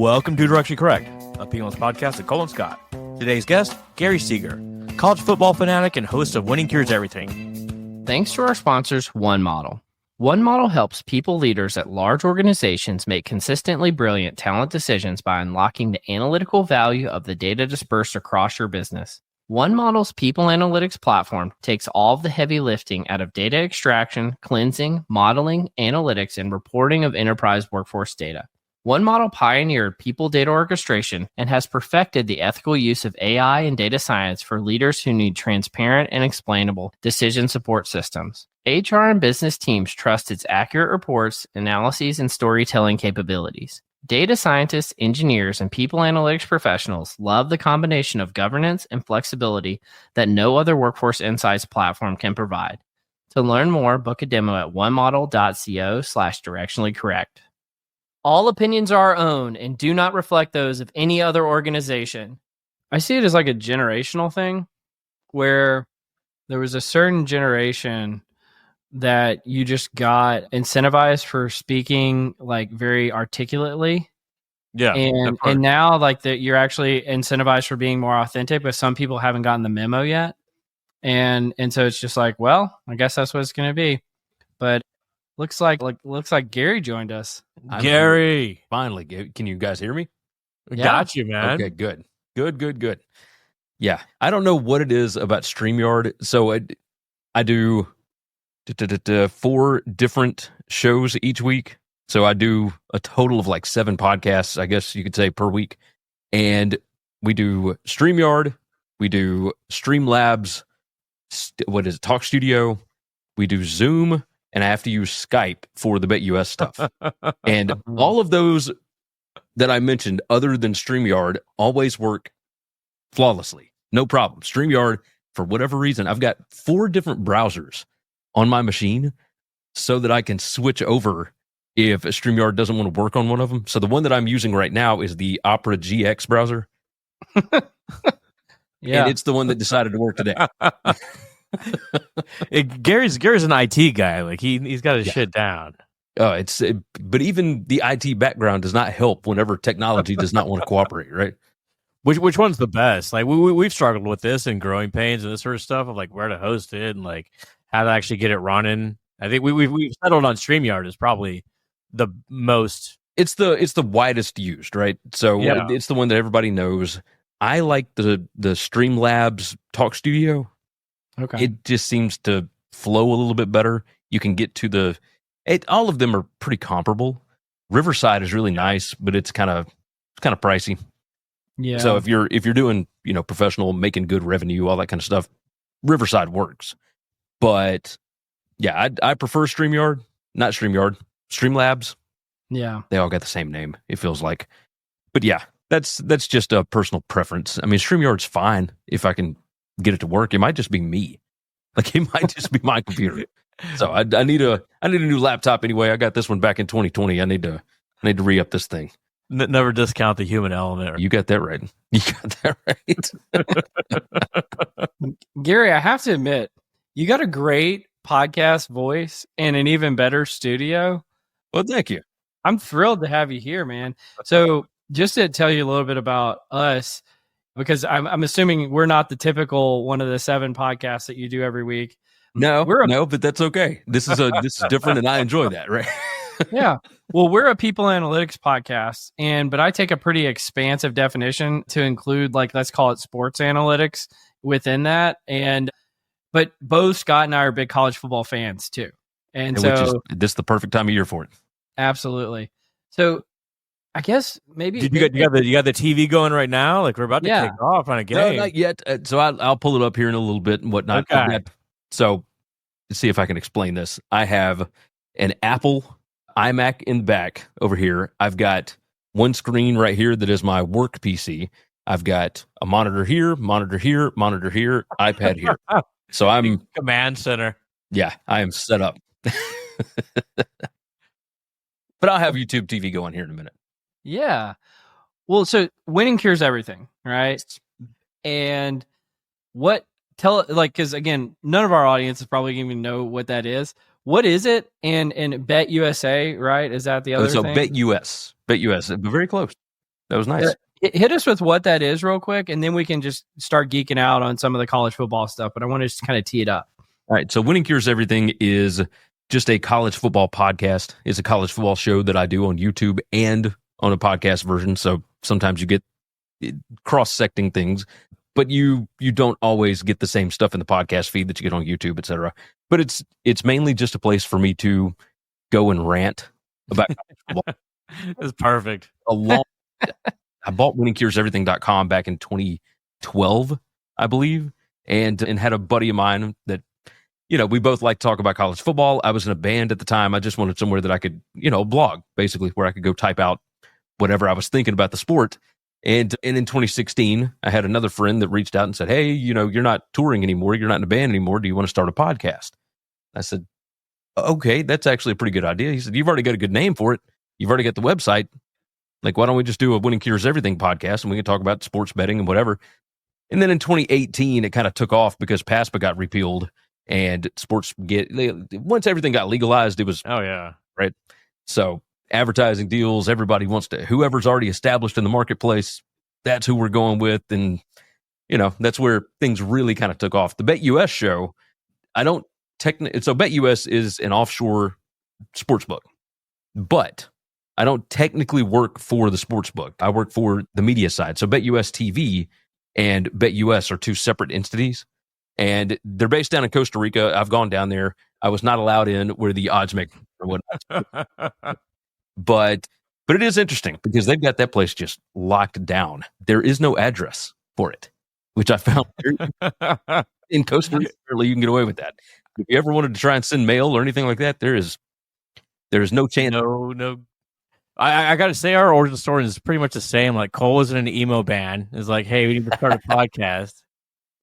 Welcome to Directionally Correct, a P1's podcast with Cole and Scott. Today's guest, Gary Segers, college football fanatic and host of Winning Cures Everything. Thanks to our sponsors, One Model. One Model helps people leaders at large organizations make consistently brilliant talent decisions by unlocking the analytical value of the data dispersed across your business. One Model's people analytics platform takes all of the heavy lifting out of data extraction, cleansing, modeling, analytics, and reporting of enterprise workforce data. One Model pioneered people data orchestration and has perfected the ethical use of AI and data science for leaders who need transparent and explainable decision support systems. HR and business teams trust its accurate reports, analyses, and storytelling capabilities. Data scientists, engineers, and people analytics professionals love the combination of governance and flexibility that no other workforce insights platform can provide. To learn more, book a demo at onemodel.co/directionallycorrect. All opinions are our own and do not reflect those of any other organization. I see it as like a generational thing where there was a certain generation that you just got incentivized for speaking like very articulately. Yeah. And now like that you're actually incentivized for being more authentic, but some people haven't gotten the memo yet. And so it's just like, well, I guess that's what it's going to be. But looks like Gary joined us. Gary. Finally, can you guys hear me? Yeah. Got you, man. Okay, good. Yeah, I don't know what it is about StreamYard. So I do 4 different shows each week. So I do a total of like 7 podcasts, I guess you could say, per week. And we do StreamYard, we do Streamlabs, Talk Studio, we do Zoom, and I have to use Skype for the BetUS stuff. And all of those that I mentioned, other than StreamYard, always work flawlessly. No problem. StreamYard, for whatever reason, I've got 4 different browsers on my machine so that I can switch over if StreamYard doesn't want to work on one of them. So the one that I'm using right now is the Opera GX browser. Yeah. And it's the one that decided to work today. Gary's an IT guy. Like he's got his shit down. But even the IT background does not help whenever technology does not want to cooperate, right? Which one's the best? Like we've struggled with this and growing pains and this sort of stuff of like where to host it and like how to actually get it running. I think we've settled on StreamYard is probably the most. It's the widest used, right? So yeah. It's the one that everybody knows. I like the Streamlabs Talk Studio. Okay. It just seems to flow a little bit better. You can get to all of them are pretty comparable. Riverside is really nice, but it's kind of pricey. Yeah. So if you're doing, professional, making good revenue, all that kind of stuff, Riverside works. But yeah, I prefer StreamYard, not StreamYard, Streamlabs. Yeah. They all got the same name, it feels like. But yeah, that's just a personal preference. I mean, StreamYard's fine if I can get it to work. It might just be me. Like it might just be my computer. So I need a new laptop anyway. I got this one back in 2020. I need to re-up this thing. Never discount the human element. You got that right. Gary, I have to admit, you got a great podcast voice and an even better studio. Well, thank you. I'm thrilled to have you here, man. So just to tell you a little bit about us, because I'm assuming we're not the typical one of the 7 podcasts that you do every week. No, but that's okay. This is different, and I enjoy that, right? Yeah. Well, we're a people analytics podcast, but I take a pretty expansive definition to include, like, let's call it sports analytics within that. But both Scott and I are big college football fans too, and so this is the perfect time of year for it. Absolutely. So I guess maybe you got the TV going right now. Like we're about to kick off on a game. No, not yet. So I'll pull it up here in a little bit and whatnot. Okay. So let's see if I can explain this. I have an Apple iMac in the back over here. I've got one screen right here that is my work PC. I've got a monitor here, iPad here. So I'm command center. Yeah, I am set up. But I'll have YouTube TV going here in a minute. Yeah. Well, so winning cures everything, right? And because again, none of our audience is probably going to even know what that is. What is it? And Bet USA, right? Is that the other thing? BetUS, but very close. That was nice. Hit us with what that is real quick, and then we can just start geeking out on some of the college football stuff. But I want to just kind of tee it up. All right. So Winning Cures Everything is just a college football podcast. It's a college football show that I do on YouTube and on a podcast version. So sometimes you get cross-secting things, but you don't always get the same stuff in the podcast feed that you get on YouTube, etc. But it's mainly just a place for me to go and rant about college football. It's perfect. I bought winningcureseverything.com back in 2012, I believe, and had a buddy of mine that, we both like to talk about college football. I was in a band at the time. I just wanted somewhere that I could, blog, basically, where I could go type out whatever I was thinking about the sport. And in 2016, I had another friend that reached out and said, hey, you're not touring anymore. You're not in a band anymore. Do you want to start a podcast? I said, okay, that's actually a pretty good idea. He said, you've already got a good name for it. You've already got the website. Like, why don't we just do a Winning Cures Everything podcast and we can talk about sports betting and whatever. And then in 2018, it kind of took off because PASPA got repealed and once everything got legalized, it was, oh yeah, right. So advertising deals, everybody wants to, whoever's already established in the marketplace, that's who we're going with. And, that's where things really kind of took off. The BetUS show, so BetUS is an offshore sports book, but I don't technically work for the sports book. I work for the media side. So BetUS TV and BetUS are two separate entities, and they're based down in Costa Rica. I've gone down there. I was not allowed in where the odds make or whatnot. But it is interesting because they've got that place just locked down. There is no address for it, which I found in Costa Rica. You can get away with that. If you ever wanted to try and send mail or anything like that, there is no chance. No. I got to say, our origin story is pretty much the same. Like, Cole was in an emo band. It's like, hey, we need to start a podcast.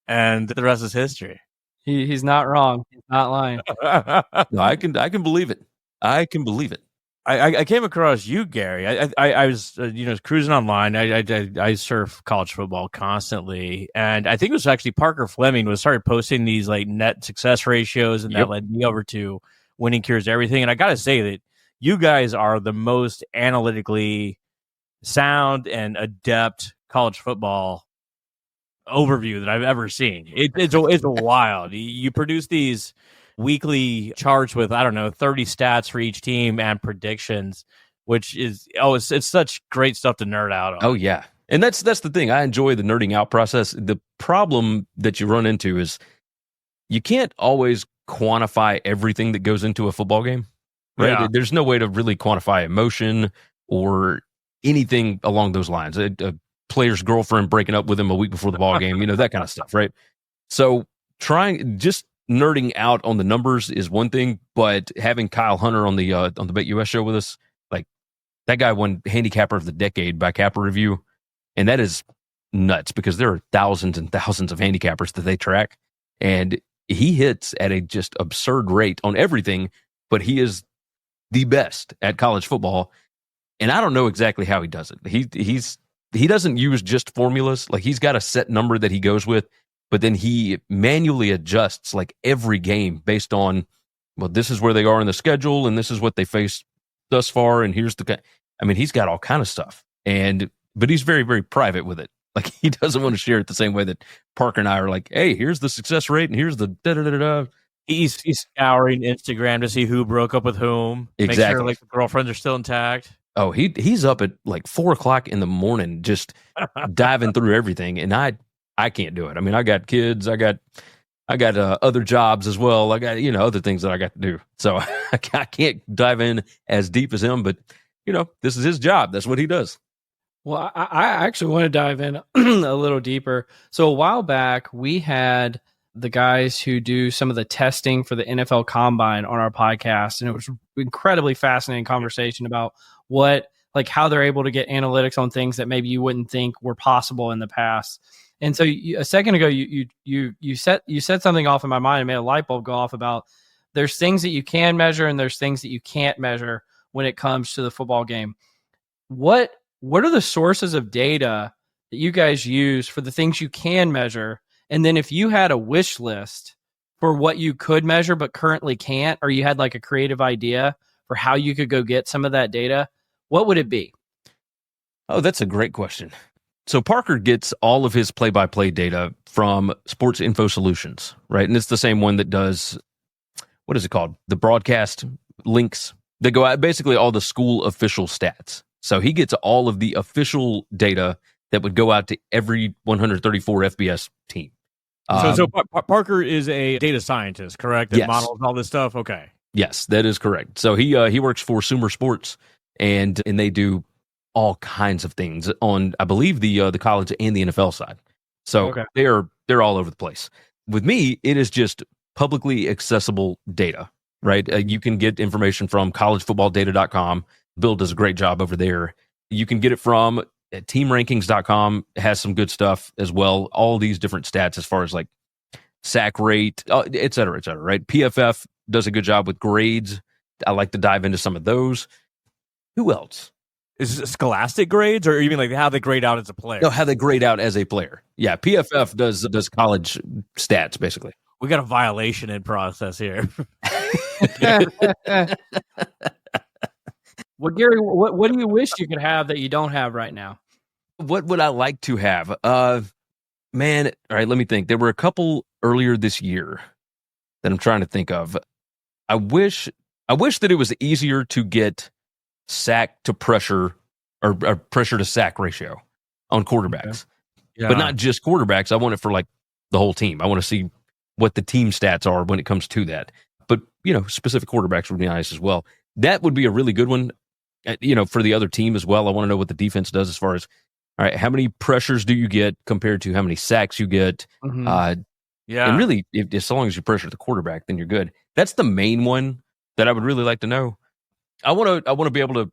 And the rest is history. He's not wrong. He's not lying. No, I can believe it. I can believe it. I came across you, Gary. I was cruising online. I surf college football constantly, and I think it was actually Parker Fleming started posting these like net success ratios, and that led me over to Winning Cures Everything. And I got to say that you guys are the most analytically sound and adept college football overview that I've ever seen. It's wild. You produce these weekly charts with, 30 stats for each team and predictions, which is, it's such great stuff to nerd out on. Oh, yeah. And that's the thing. I enjoy the nerding out process. The problem that you run into is you can't always quantify everything that goes into a football game. Right? Yeah. There's no way to really quantify emotion or anything along those lines. A player's girlfriend breaking up with him a week before the ball game, that kind of stuff, right? So just nerding out on the numbers is one thing, but having Kyle Hunter on the BetUS show with us, like, that guy won Handicapper of the Decade by Capper Review, and that is nuts because there are thousands and thousands of handicappers that they track, and he hits at a just absurd rate on everything, but he is the best at college football, and I don't know exactly how he does it. He doesn't use just formulas. Like, he's got a set number that he goes with, but then he manually adjusts like every game based on, well, this is where they are in the schedule, and this is what they face thus far, and he's got all kind of stuff, but he's very, very private with it. Like, he doesn't want to share it the same way that Parker and I are like, hey, here's the success rate, and here's the da-da-da-da-da. He's scouring Instagram to see who broke up with whom. Exactly. Make sure like the girlfriends are still intact. Oh, he's up at like 4:00 in the morning, just diving through everything, and I can't do it. I mean, I got kids, I got other jobs as well. I got other things that I got to do, so I can't dive in as deep as him. But this is his job. That's what he does. Well, I actually want to dive in a little deeper. So a while back, we had the guys who do some of the testing for the NFL Combine on our podcast, and it was incredibly fascinating conversation about how they're able to get analytics on things that maybe you wouldn't think were possible in the past. And so a second ago, you set something off in my mind and made a light bulb go off about there's things that you can measure and there's things that you can't measure when it comes to the football game. What are the sources of data that you guys use for the things you can measure? And then if you had a wish list for what you could measure but currently can't, or you had like a creative idea for how you could go get some of that data, what would it be? Oh, that's a great question. So Parker gets all of his play-by-play data from Sports Info Solutions, right? And it's the same one that does, what is it called? The broadcast links that go out, basically all the school official stats. So he gets all of the official data that would go out to every 134 FBS team. So Parker is a data scientist, correct? That Yes. models all this stuff. Okay. Yes, that is correct. So he works for Sumer Sports, and they do all kinds of things on, I believe, the college and the NFL side. So Okay. they're all over the place. With me, it is just publicly accessible data, right? You can get information from collegefootballdata.com. Bill does a great job over there. You can get it from teamrankings.com, has some good stuff as well. All these different stats as far as like sack rate, et cetera, right? PFF does a good job with grades. I like to dive into some of those. Who else? Is it Scholastic grades, or even like how they grade out as a player? No, how they grade out as a player. Yeah, PFF does college stats basically. We got a violation in process here. Well, Gary, what do you wish you could have that you don't have right now? What would I like to have? Man, all right, let me think. There were a couple earlier this year that I'm trying to think of. I wish that it was easier to get sack to pressure or pressure to sack ratio on quarterbacks. Yeah. But not just quarterbacks. I want it for like the whole team. I want to see what the team stats are when it comes to that. But, specific quarterbacks would be nice as well. That would be a really good one, for the other team as well. I want to know what the defense does as far as, all right, how many pressures do you get compared to how many sacks you get? Mm-hmm. Yeah. And really, as long as you pressure the quarterback, then you're good. That's the main one that I would really like to know. I want to be able to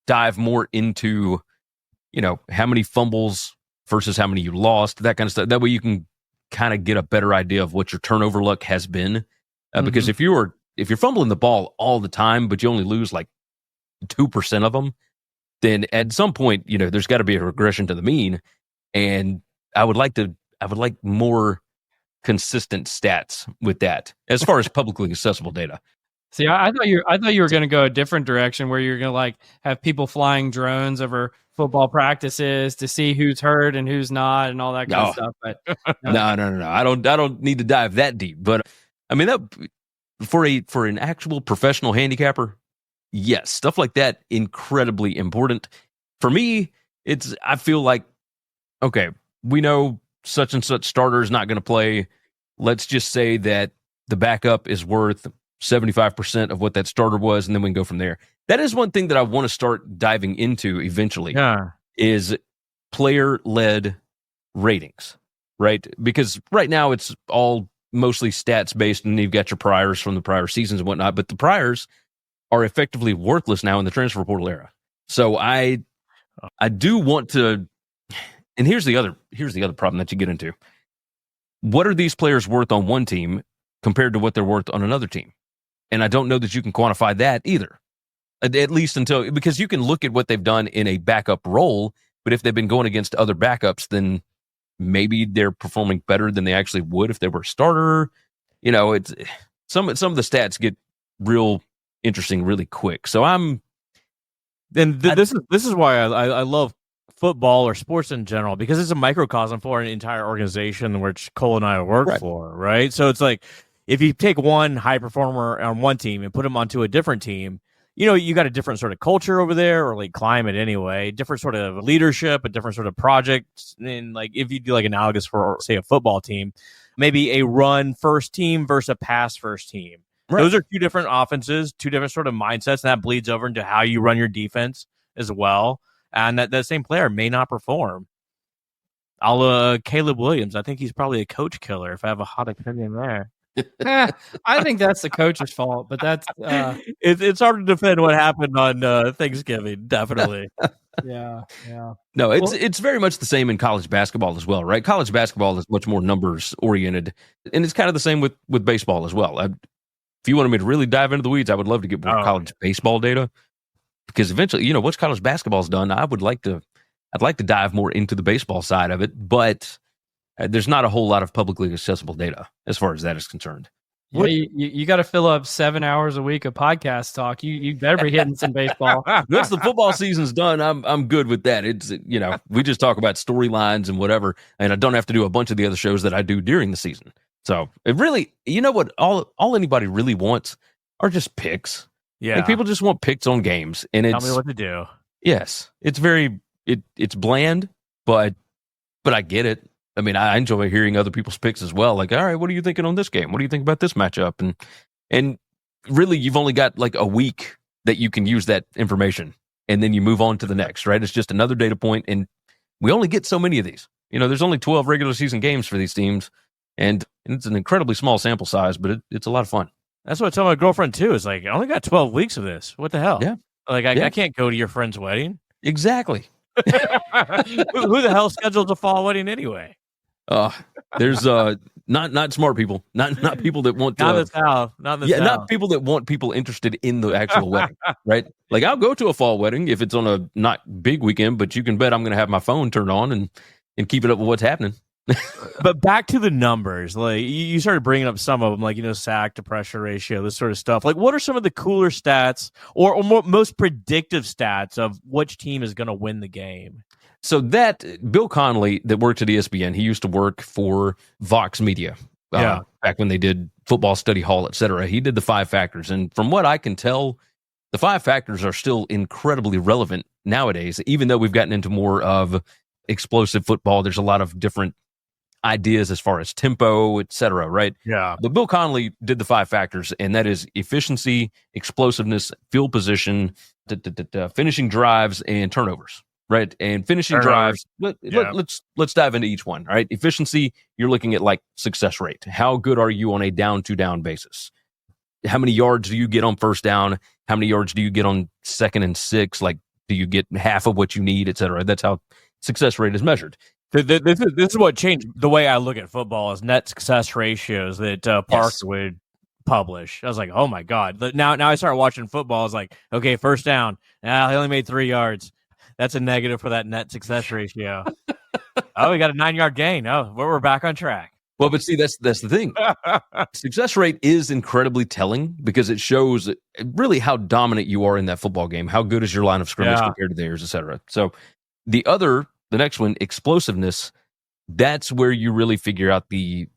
dive more into, how many fumbles versus how many you lost, that kind of stuff. That way you can kind of get a better idea of what your turnover luck has been. Because if you're fumbling the ball all the time, but you only lose like 2% of them, then at some point, there's got to be a regression to the mean. And I would like more consistent stats with that as far as publicly accessible data. See, I thought you were going to go a different direction where you're going to like have people flying drones over football practices to see who's hurt and who's not and all that kind of stuff. But no. I don't need to dive that deep. But I mean, that for an actual professional handicapper, yes, stuff like that incredibly important. For me, I feel like, okay, we know such and such starter is not going to play. Let's just say that the backup is worth 75% of what that starter was, and then we can go from there. That is one thing that I want to start diving into eventually. Yeah. Is player-led ratings, right? Because right now it's all mostly stats-based, and you've got your priors from the prior seasons and whatnot, but the priors are effectively worthless now in the transfer portal era. So I do want to, and here's the other problem that you get into. What are these players worth on one team compared to what they're worth on another team? And I don't know that you can quantify that either, at least because you can look at what they've done in a backup role, but if they've been going against other backups, then maybe they're performing better than they actually would if they were a starter. It's some of the stats get real interesting really quick. So this is why I love football or sports in general, because it's a microcosm for an entire organization which Cole and I work for, right? So it's like, if you take one high performer on one team and put him onto a different team, you got a different sort of culture over there, or like climate anyway, different sort of leadership, a different sort of project. And like, if you do like analogous for, say, a football team, maybe a run first team versus a pass first team. Right. Those are two different offenses, two different sort of mindsets, and that bleeds over into how you run your defense as well. And that same player may not perform. Caleb Williams, I think he's probably a coach killer, if I have a hot opinion there. I think that's the coach's fault, but that's it's hard to defend what happened on Thanksgiving. Definitely. Yeah. No, it's very much the same in college basketball as well, right? College basketball is much more numbers oriented, and it's kind of the same with baseball as well. If you wanted me to really dive into the weeds, I would love to get more college baseball data, because eventually, once college basketball's done, I'd like to dive more into the baseball side of it, but there's not a whole lot of publicly accessible data as far as that is concerned. Yeah, you got to fill up 7 hours a week of podcast talk. You better be hitting some baseball. Once the football season's done, I'm good with that. It's we just talk about storylines and whatever, and I don't have to do a bunch of the other shows that I do during the season. So it really, what all anybody really wants are just picks. Yeah, like people just want picks on games, and tell me what to do. Yes, it's it's bland, but I get it. I mean, I enjoy hearing other people's picks as well. Like, all right, what are you thinking on this game? What do you think about this matchup? And really, you've only got like a week that you can use that information, and then you move on to the next, right? It's just another data point, and we only get so many of these. There's only 12 regular season games for these teams, and it's an incredibly small sample size, but it's a lot of fun. That's what I tell my girlfriend too. Is like, I only got 12 weeks of this. What the hell? Yeah. Like, I can't go to your friend's wedding. Exactly. Who the hell scheduled a fall wedding anyway? There's not smart people, not people that want to, not in the South, not people that want people interested in the actual wedding, right? Like, I'll go to a fall wedding if it's on a not big weekend, but you can bet I'm going to have my phone turned on and keep it up with what's happening. But back to the numbers, like you started bringing up some of them, like sack to pressure ratio, this sort of stuff. Like, what are some of the cooler stats or most predictive stats of which team is going to win the game? So that Bill Connolly that worked at ESPN, he used to work for Vox Media. Back when they did Football Study Hall, et cetera. He did the 5 factors. And from what I can tell, the 5 factors are still incredibly relevant nowadays, even though we've gotten into more of explosive football. There's a lot of different ideas as far as tempo, et cetera, right? Yeah. But Bill Connolly did the 5 factors, and that is efficiency, explosiveness, field position, finishing drives, and turnovers. Right. And finishing drives, let's dive into each one. All right. Efficiency, you're looking at like success rate. How good are you on a down-to-down basis? How many yards do you get on first down? How many yards do you get on 2nd and 6? Like, do you get half of what you need, et cetera? That's how success rate is measured. This is what changed the way I look at football is net success ratios that Park would publish. I was like, oh my God. Now I start watching football. I was like, okay, first down. Now he only made 3 yards. That's a negative for that net success ratio. Oh, we got a 9-yard gain. Oh, we're back on track. Well, but see, that's the thing. Success rate is incredibly telling because it shows really how dominant you are in that football game. How good is your line of scrimmage compared to theirs, et cetera. So the next one, explosiveness, that's where you really figure out the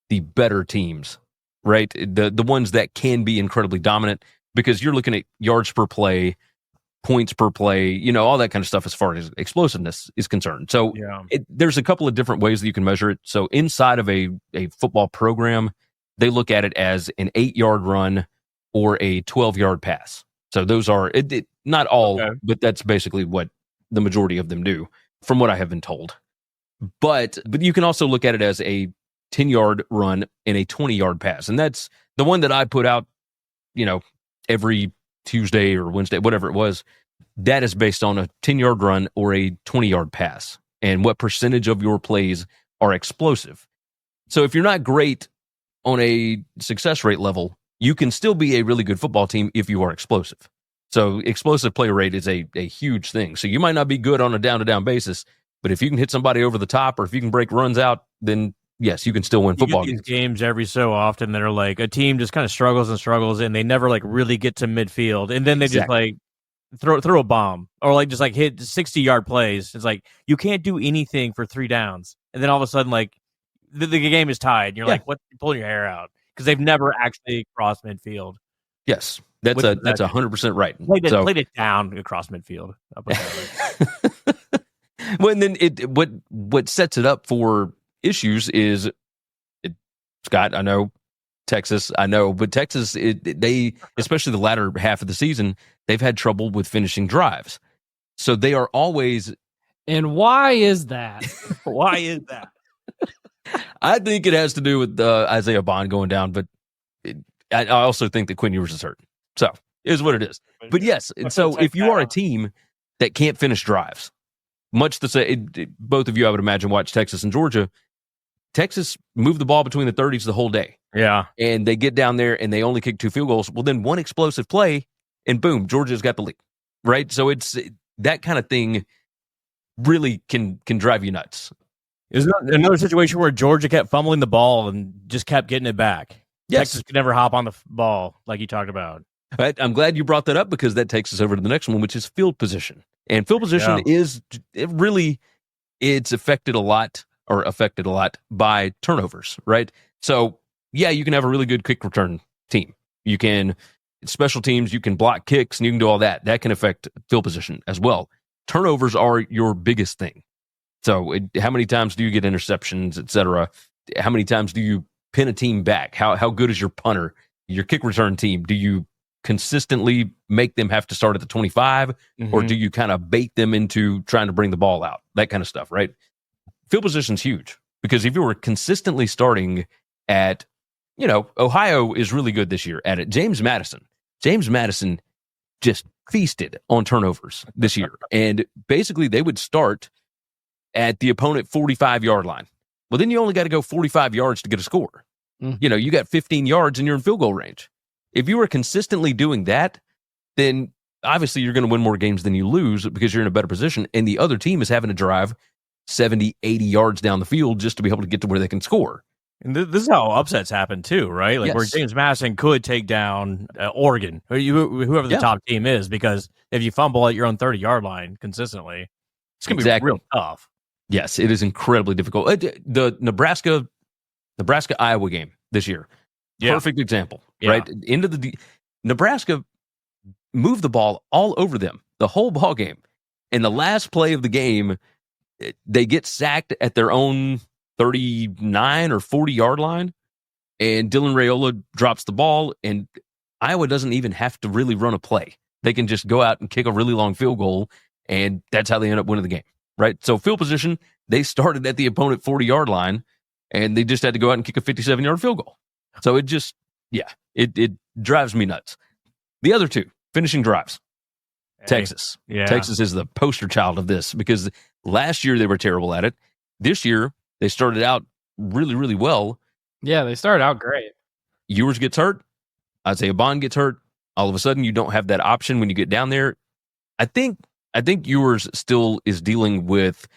better teams, right? The ones that can be incredibly dominant because you're looking at yards per play, points per play, all that kind of stuff as far as explosiveness is concerned. So there's a couple of different ways that you can measure it. So inside of a football program, they look at it as an 8-yard run or a 12-yard pass. So those are not all, but that's basically what the majority of them do, from what I have been told. But you can also look at it as a 10-yard run and a 20-yard pass. And that's the one that I put out, every Tuesday or Wednesday, whatever it was. That is based on a 10-yard run or a 20-yard pass and what percentage of your plays are explosive. So if you're not great on a success rate level, you can still be a really good football team if you are explosive. So explosive play rate is a huge thing. So you might not be good on a down-to-down basis, but if you can hit somebody over the top or if you can break runs out, then yes, you can still win football games every so often that are like a team just kind of struggles and they never like really get to midfield. And then they just like throw a bomb or like just like hit 60-yard plays. It's like you can't do anything for 3 downs. And then all of a sudden, like the game is tied. And you're like, what? You're pulling your hair out because they've never actually crossed midfield. Yes, that's 100% right. Played it down across midfield. Well, and then what sets it up for issues is Scott, I know, Texas, I know, but Texas, they, especially the latter half of the season, they've had trouble with finishing drives. So they are always. And why is that? Why is that? I think it has to do with Isaiah Bond going down, but I also think that Quinn Ewers is hurt. So it is what it is. But yes, and so if you are a team that can't finish drives, much to say, both of you, I would imagine, watch Texas and Georgia. Texas moved the ball between the 30s the whole day. Yeah. And they get down there and they only kick 2 field goals. Well, then one explosive play and boom, Georgia's got the lead. Right? So it's that kind of thing really can drive you nuts. Is there another situation where Georgia kept fumbling the ball and just kept getting it back? Yes. Texas could never hop on the ball like you talked about. Right. I'm glad you brought that up because that takes us over to the next one, which is field position. And field position it's affected a lot by turnovers, right? So, yeah, you can have a really good kick return team. You can special teams, you can block kicks, and you can do all that. That can affect field position as well. Turnovers are your biggest thing. So, how many times do you get interceptions, et cetera? How many times do you pin a team back? How good is your punter, your kick return team? Do you consistently make them have to start at the 25, or do you kind of bait them into trying to bring the ball out? That kind of stuff, right? Field position's huge because if you were consistently starting at, Ohio is really good this year at it. James Madison just feasted on turnovers this year. And basically they would start at the opponent 45-yard line. Well, then you only got to go 45 yards to get a score. You got 15 yards and you're in field goal range. If you were consistently doing that, then obviously you're going to win more games than you lose because you're in a better position. And the other team is having to drive 70, 80 yards down the field just to be able to get to where they can score. And this is how upsets happen too, right? Like where Yes. James Madison could take down Oregon, or whoever the top team is, because if you fumble at your own 30-yard line consistently, it's going to be real tough. Yes, it is incredibly difficult. The Nebraska-Iowa game this year, perfect example, right? Nebraska moved the ball all over them the whole ball game. In the last play of the game, they get sacked at their own 39 or 40-yard line, and Dylan Raiola drops the ball, and Iowa doesn't even have to really run a play. They can just go out and kick a really long field goal, and that's how they end up winning the game, right? So field position, they started at the opponent 40-yard line, and they just had to go out and kick a 57-yard field goal. So it just, it drives me nuts. The other two, finishing drives. Texas. Yeah. Texas is the poster child of this because last year they were terrible at it. This year, they started out really, really well. Yeah, they started out great. Ewers gets hurt. Isaiah Bond gets hurt. All of a sudden, you don't have that option when you get down there. I think Ewers still is dealing with,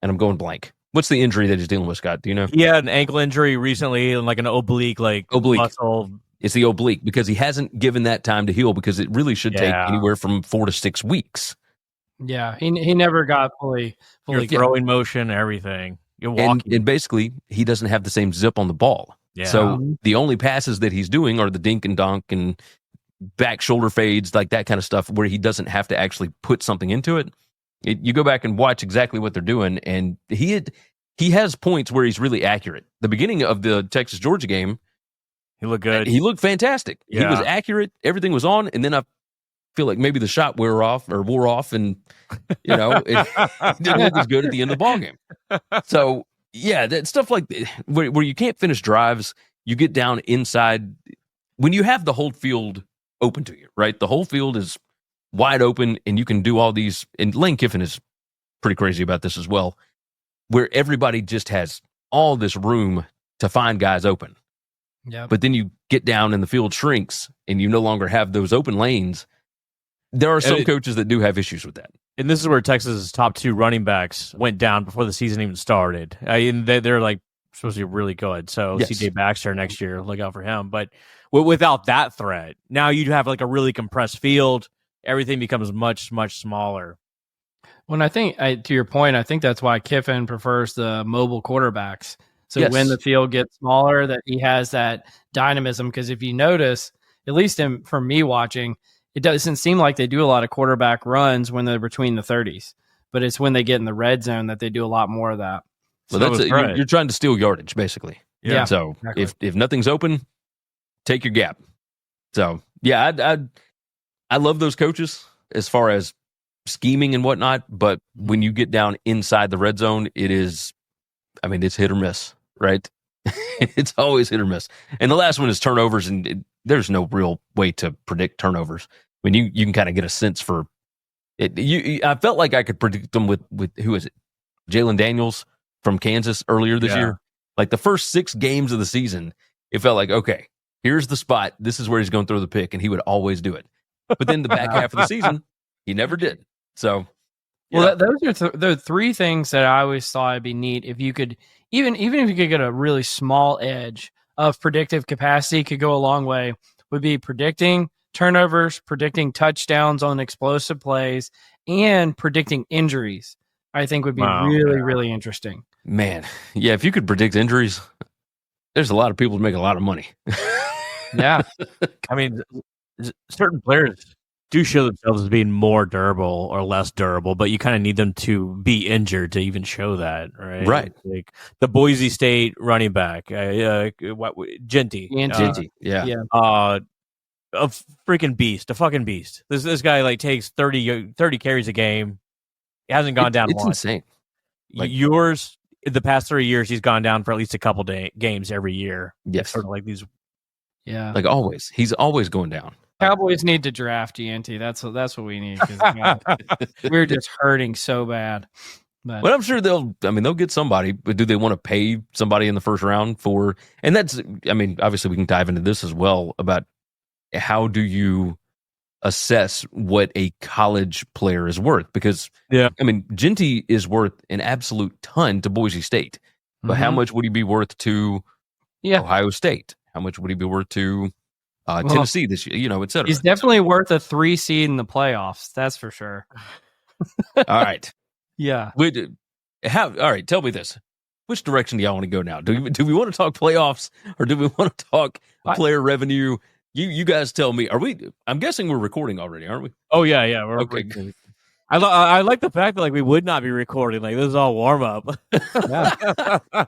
and I'm going blank. What's the injury that he's dealing with, Scott? Do you know? He had an ankle injury recently, and like an oblique muscle. It's the oblique because he hasn't given that time to heal because it really should take anywhere from 4 to 6 weeks. Yeah, he never got fully throwing motion, everything. You're walking. And basically, he doesn't have the same zip on the ball. Yeah. So the only passes that he's doing are the dink and dunk and back shoulder fades, like that kind of stuff, where he doesn't have to actually put something into it. You go back and watch exactly what they're doing, and he has points where he's really accurate. The beginning of the Texas-Georgia game, he looked good. He looked fantastic. Yeah. He was accurate. Everything was on, and then I feel like maybe the shot wore off, and it didn't look as good at the end of the ball game. So yeah, that stuff like where you can't finish drives, you get down inside when you have the whole field open to you, right? The whole field is wide open, and you can do all these. And Lane Kiffin is pretty crazy about this as well, where everybody just has all this room to find guys open. Yeah. But then you get down and the field shrinks, and you no longer have those open lanes. There are some coaches that do have issues with that. And this is where Texas's top 2 running backs went down before the season even started. They're like supposed to be really good. So CJ Baxter next year, look out for him. But without that threat, now you have like a really compressed field. Everything becomes much, much smaller. When I think, to your point, I think that's why Kiffin prefers the mobile quarterbacks. So when the field gets smaller, that he has that dynamism. Because if you notice, at least for me watching, it doesn't seem like they do a lot of quarterback runs when they're between the 30s. But it's when they get in the red zone that they do a lot more of that. Well, you're trying to steal yardage, basically. Yeah. So exactly. if nothing's open, take your gap. So yeah, I love those coaches as far as scheming and whatnot. But when you get down inside the red zone, it's hit or miss, right? It's always hit or miss. And the last one is turnovers, and there's no real way to predict turnovers. I mean, you can kind of get a sense for it. I felt like I could predict them with who is it? Jalen Daniels from Kansas earlier this year. Like the first 6 games of the season, it felt like, okay, here's the spot. This is where he's going to throw the pick, and he would always do it. But then the back half of the season, he never did. So, well, those are the 3 things that I always thought it'd be neat if you could, even if you could get a really small edge of predictive capacity could go a long way would be predicting turnovers, predicting touchdowns on explosive plays, and predicting injuries. I think would be really interesting. Man, yeah, if you could predict injuries, there's a lot of people who make a lot of money. Yeah. I mean, certain players do show themselves as being more durable or less durable, but you kind of need them to be injured to even show that, right? Right. Like the Boise State running back, Genty. Yeah. A freaking beast, a fucking beast. This guy like takes 30 carries a game. He hasn't gone down it's once. Insane. Like yours, the past 3 years, he's gone down for at least a couple games every year. Yes. Sort of like these. Yeah. Like always. He's always going down. Cowboys need to draft GNT. That's what we need. We're just hurting so bad. But I'm sure they'll get somebody, but do they want to pay somebody in the first round for, and that's, I mean, obviously we can dive into this as well about how do you assess what a college player is worth? Because, I mean, Genty is worth an absolute ton to Boise State, but how much would he be worth to Ohio State? How much would he be worth to Tennessee this year, et cetera? He's definitely worth a 3 seed in the playoffs. That's for sure. All right. Yeah. All right. Tell me this. Which direction do y'all want to go now? Do we want to talk playoffs or do we want to talk player revenue? You guys tell me. I'm guessing we're recording already, aren't we? Oh yeah. We're okay. Recording. I like the fact that like we would not be recording. Like this is all warm up.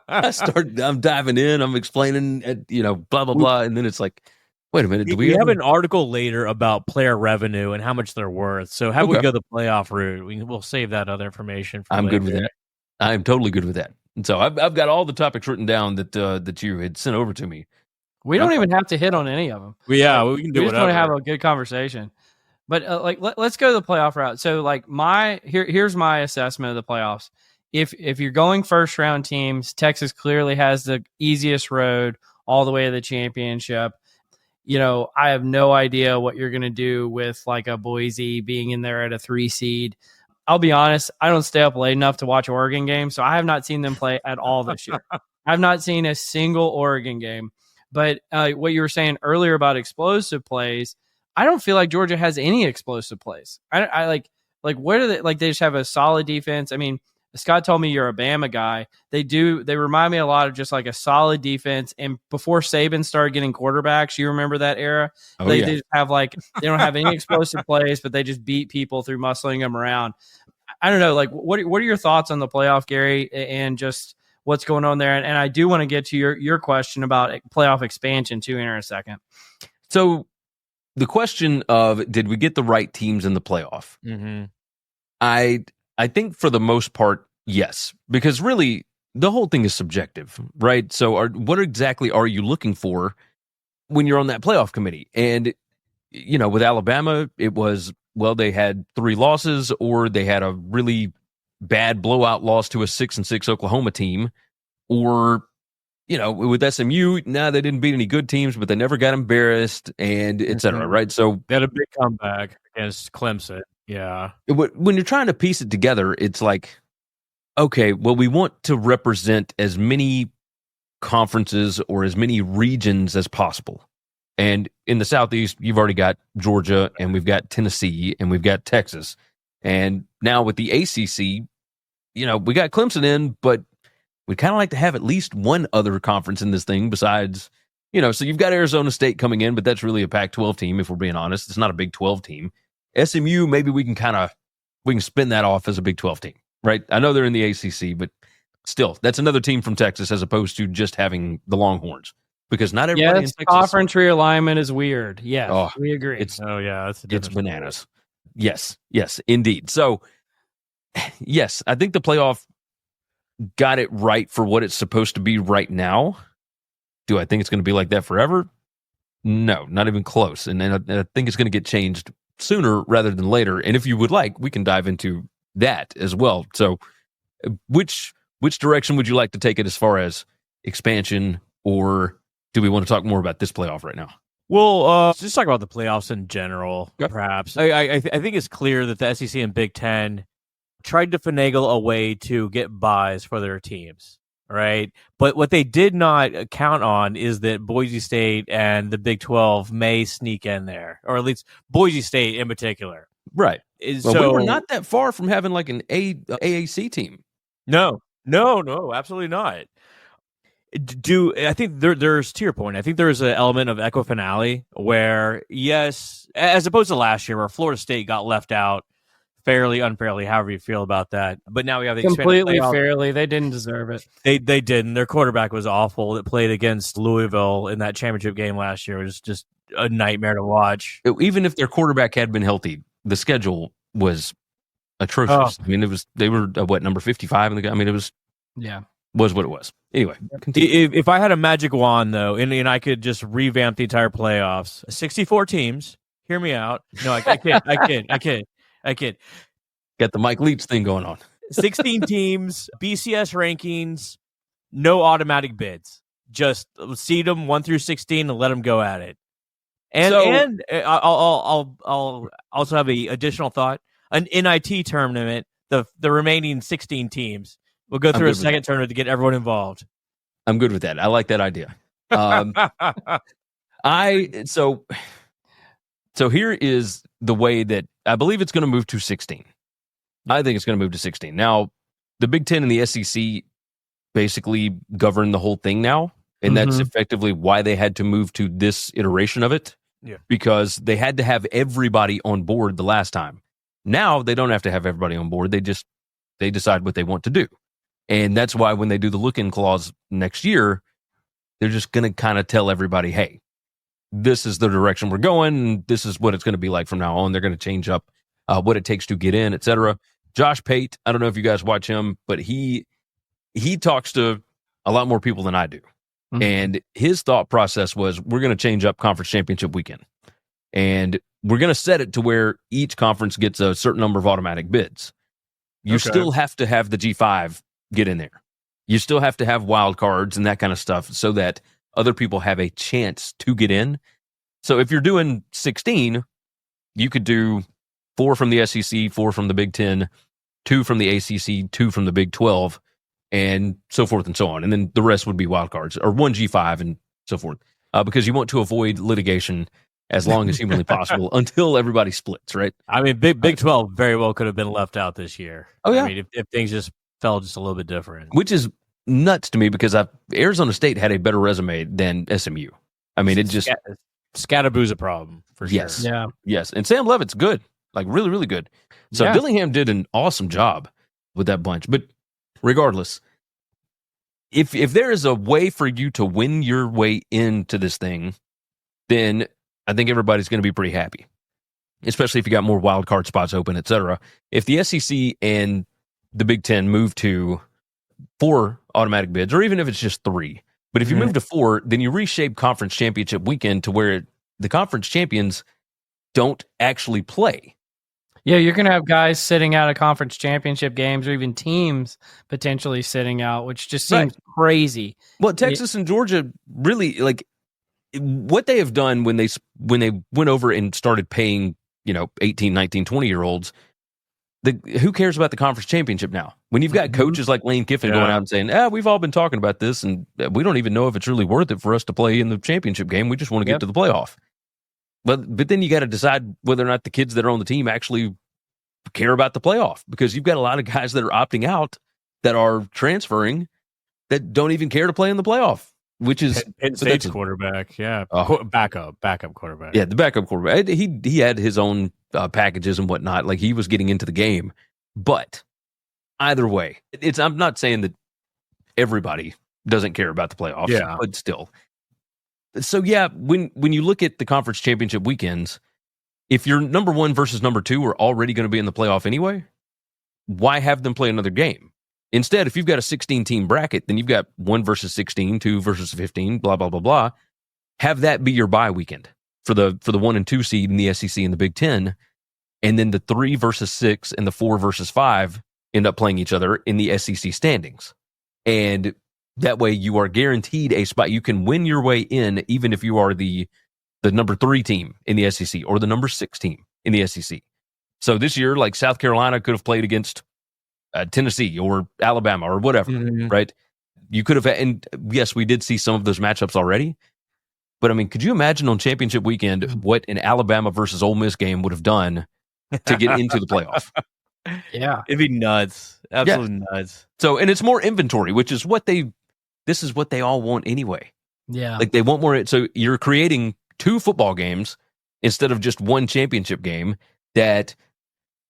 I'm diving in. I'm explaining, blah blah blah, and then it's like, wait a minute. Do we have an article later about player revenue and how much they're worth? So how we go the playoff route? We'll save that other information. I'm later. Good with that. I'm totally good with that. And so I've got all the topics written down that you had sent over to me. We don't even have to hit on any of them. We can do we whatever. just want to have a good conversation. But let's go to the playoff route. So like here's my assessment of the playoffs. If you're going first round teams, Texas clearly has the easiest road all the way to the championship. I have no idea what you're going to do with like a Boise being in there at a 3 seed. I'll be honest, I don't stay up late enough to watch Oregon games, so I have not seen them play at all this year. I've not seen a single Oregon game. But what you were saying earlier about explosive plays, I don't feel like Georgia has any explosive plays. I like what are they like? They just have a solid defense. I mean, Scott told me you're a Bama guy. They remind me a lot of just like a solid defense. And before Saban started getting quarterbacks, you remember that era? They just have they don't have any explosive plays, but they just beat people through muscling them around. I don't know. Like, what are your thoughts on the playoff, Gary, and just what's going on there? And I do want to get to your question about playoff expansion too in a second. So the question of did we get the right teams in the playoff? Mm-hmm. I think for the most part, yes, because really the whole thing is subjective, right? So what exactly are you looking for when you're on that playoff committee? And, with Alabama, it was, well, they had 3 losses or they had a really bad blowout loss to a 6-6 Oklahoma team, or, with SMU, they didn't beat any good teams, but they never got embarrassed and et cetera, right? So they had a big comeback against Clemson. Yeah. When you're trying to piece it together, it's like, okay, well, we want to represent as many conferences or as many regions as possible. And in the Southeast, you've already got Georgia and we've got Tennessee and we've got Texas. And now with the ACC, we got Clemson in, but we'd kind of like to have at least one other conference in this thing besides, so you've got Arizona State coming in, but that's really a Pac-12 team, if we're being honest. It's not a Big 12 team. SMU, maybe we can spin that off as a Big 12 team, right? I know they're in the ACC, but still, that's another team from Texas as opposed to just having the Longhorns, because not everybody in Texas. Conference realignment is weird. Yes, we agree. It's it's bananas. Yes, indeed. So, yes, I think the playoff got it right for what it's supposed to be right now. Do I think it's going to be like that forever? No, not even close. And I think it's going to get changed sooner rather than later. And if you would like, we can dive into that as well. So which direction would you like to take it as far as expansion, or do we want to talk more about this playoff right now? Well, just talk about the playoffs in general, perhaps. I think it's clear that the SEC and Big Ten tried to finagle a way to get buys for their teams, right? But what they did not count on is that Boise State and the Big 12 may sneak in there, or at least Boise State in particular. Right. So we were not that far from having like an AAC team. No, absolutely not. I think there's, to your point, I think there's an element of equifinality where, yes, as opposed to last year where Florida State got left out fairly, unfairly, however you feel about that. But now we have the completely fairly. They didn't deserve it. They didn't. Their quarterback was awful. That played against Louisville in that championship game last year. It was just a nightmare to watch. Even if their quarterback had been healthy, the schedule was atrocious. I mean, they were number 55 in the game. I mean, it was what it was. Anyway, if I had a magic wand though, and I could just revamp the entire playoffs, 64 teams. Hear me out. No, I kid. Got the Mike Leach thing going on. 16 teams, BCS rankings, no automatic bids. Just seed them 1 through 16 and let them go at it. And I'll also have an additional thought. An NIT tournament. The remaining 16 teams will go through a second tournament to get everyone involved. I'm good with that. I like that idea. So here is the way that I believe it's going to move to 16. I think it's going to move to 16. Now, the Big Ten and the SEC basically govern the whole thing now, and that's effectively why they had to move to this iteration of it, because they had to have everybody on board the last time. Now, they don't have to have everybody on board. They decide what they want to do. And that's why when they do the look-in clause next year, they're just going to kind of tell everybody, hey, this is the direction we're going. This is what it's going to be like from now on. They're going to change up what it takes to get in, etc. Josh Pate, I don't know if you guys watch him, but he talks to a lot more people than I do. And his thought process was, we're going to change up conference championship weekend. And we're going to set it to where each conference gets a certain number of automatic bids. You still have to have the G5 get in there. You still have to have wild cards and that kind of stuff so that other people have a chance to get in. So if you're doing 16, you could do 4 from the SEC, 4 from the Big 10, 2 from the ACC, 2 from the Big 12, and so forth and so on. And then the rest would be wild cards, or 1 G5 and so forth, because you want to avoid litigation as long as humanly possible until everybody splits, right? I mean, Big 12 very well could have been left out this year. Oh, yeah. I mean, if things just fell just a little bit different. Which is nuts to me because Arizona State had a better resume than SMU. I mean, it just... Scatterboo's a problem, for sure. Yes. Yeah. Yes. And Sam Levitt's good. Like, really, really good. So Dillingham did an awesome job with that bunch. But regardless, if there is a way for you to win your way into this thing, then I think everybody's going to be pretty happy, especially if you got more wild card spots open, etc. If the SEC and the Big Ten move to 4 automatic bids, or even if it's just 3, but if you move to 4, then you reshape conference championship weekend to where the conference champions don't actually play. Yeah, you're going to have guys sitting out of conference championship games, or even teams potentially sitting out, which just seems crazy. Well, Texas and Georgia really, like, what they have done when they went over and started paying, 18, 19, 20-year-olds, who cares about the conference championship now? When you've got coaches like Lane Kiffin going out and saying, we've all been talking about this, and we don't even know if it's really worth it for us to play in the championship game. We just want to get to the playoff. But then you got to decide whether or not the kids that are on the team actually care about the playoff, because you've got a lot of guys that are opting out, that are transferring, that don't even care to play in the playoff, which is Penn State's quarterback. Yeah. Backup quarterback. Yeah. The backup quarterback. He had his own packages and whatnot. Like, he was getting into the game, but either way, I'm not saying that everybody doesn't care about the playoffs, but still. So when you look at the conference championship weekends, if your number 1 versus number 2 are already going to be in the playoff anyway, why have them play another game? Instead, if you've got a 16-team bracket, then you've got 1 versus 16, 2 versus 15, blah, blah, blah, blah. Have that be your bye weekend for the 1 and 2 seed in the SEC and the Big 10, and then the 3 versus 6 and the 4 versus 5 end up playing each other in the SEC standings. And that way you are guaranteed a spot. You can win your way in, even if you are the number 3 team in the SEC or the number 6 team in the SEC. So this year, like, South Carolina could have played against Tennessee or Alabama or whatever, right? you could have, and yes, we did see some of those matchups already. But I mean, could you imagine on championship weekend what an Alabama versus Ole Miss game would have done to get into the playoff? Yeah, it'd be nuts, absolutely nuts. So, and it's more inventory, which is this is what they all want anyway. yeah. Like they want more. So you're creating 2 football games instead of just one championship game. That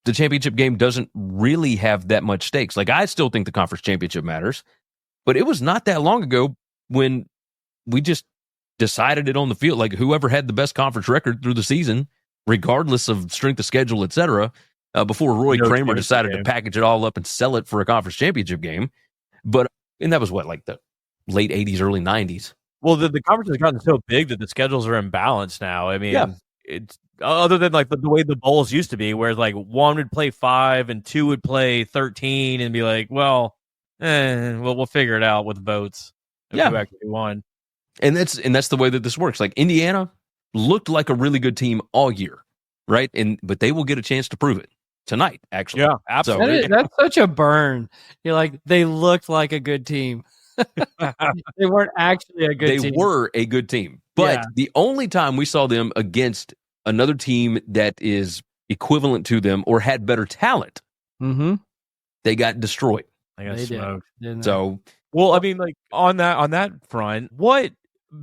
the championship game doesn't really have that much stakes. Like I still think the conference championship matters, but it was not that long ago when we just decided it on the field. Like whoever had the best conference record through the season, regardless of strength of schedule, etc. Before Roy Kramer decided to package it all up and sell it for a conference championship game. And that was what, like the late 80s, early 90s. Well, the conference has gotten so big that the schedules are imbalanced now. I mean, it's other than like the way the bowls used to be, where like 1 would play 5 and 2 would play 13 and be like, well, we'll figure it out with votes. Who actually won. And that's the way that this works. Like Indiana looked like a really good team all year, right? But they will get a chance to prove it tonight, actually. Yeah, absolutely. That's such a burn. You're like, they looked like a good team. They weren't actually a good team. They were a good team. But the only time we saw them against another team that is equivalent to them or had better talent, they got destroyed. They got smoked. So, well, I mean, like on that front,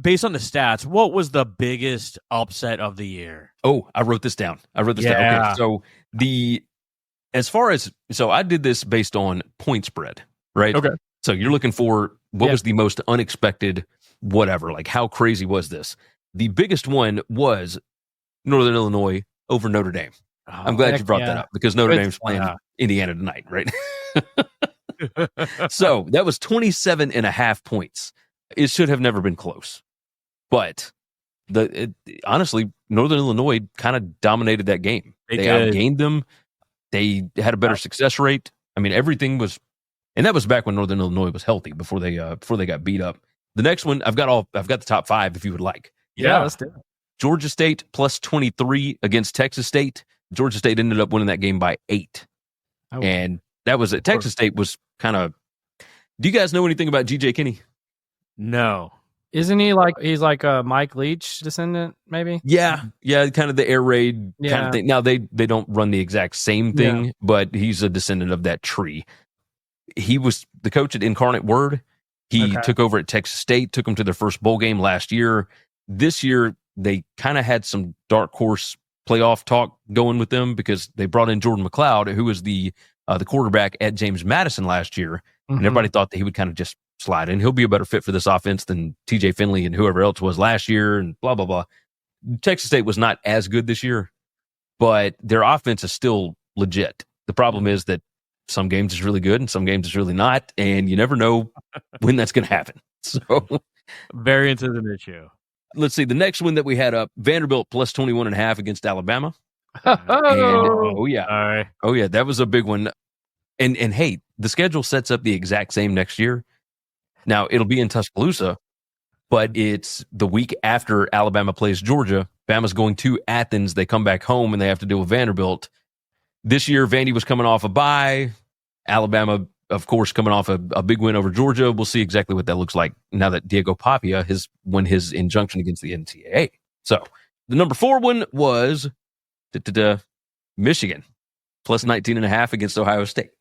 based on the stats, what was the biggest upset of the year? Oh, I wrote this down. Okay, so I did this based on point spread, right? Okay. So you're looking for what was the most unexpected, whatever, like how crazy was this? The biggest one was Northern Illinois over Notre Dame. I'm glad you brought that up because Notre Dame's playing Indiana tonight, right? So that was 27.5 points. It should have never been close. But honestly, Northern Illinois kind of dominated that game. They outgained them. They had a better success rate. I mean, everything was, and that was back when Northern Illinois was healthy before they got beat up. The next one, I've got the top 5 if you would like. Yeah, let's do it. Georgia State plus 23 against Texas State. Georgia State ended up winning that game by 8. Oh. And that was it. Texas State was kind of. Do you guys know anything about GJ Kinney? No. Isn't he he's like a Mike Leach descendant, maybe? Yeah, kind of the air raid kind of thing. Now they don't run the exact same thing, but he's a descendant of that tree. He was the coach at Incarnate Word. He took over at Texas State, took them to their first bowl game last year. This year, they kind of had some dark horse playoff talk going with them because they brought in Jordan McLeod, who was the quarterback at James Madison last year. And everybody thought that he would kind of just slide in. He'll be a better fit for this offense than TJ Finley and whoever else was last year and blah, blah, blah. Texas State was not as good this year, but their offense is still legit. The problem is that some games is really good and some games is really not, and you never know when that's going to happen. So variance is an issue. Let's see. The next one that we had up, Vanderbilt plus 21.5 against Alabama. Oh yeah. That was a big one. And hey, the schedule sets up the exact same next year. Now, it'll be in Tuscaloosa, but it's the week after Alabama plays Georgia. Bama's going to Athens. They come back home, and they have to deal with Vanderbilt. This year, Vandy was coming off a bye. Alabama, of course, coming off a big win over Georgia. We'll see exactly what that looks like now that Diego Papia has won his injunction against the NCAA. So, the number 4 one was Michigan, plus 19.5 against Ohio State.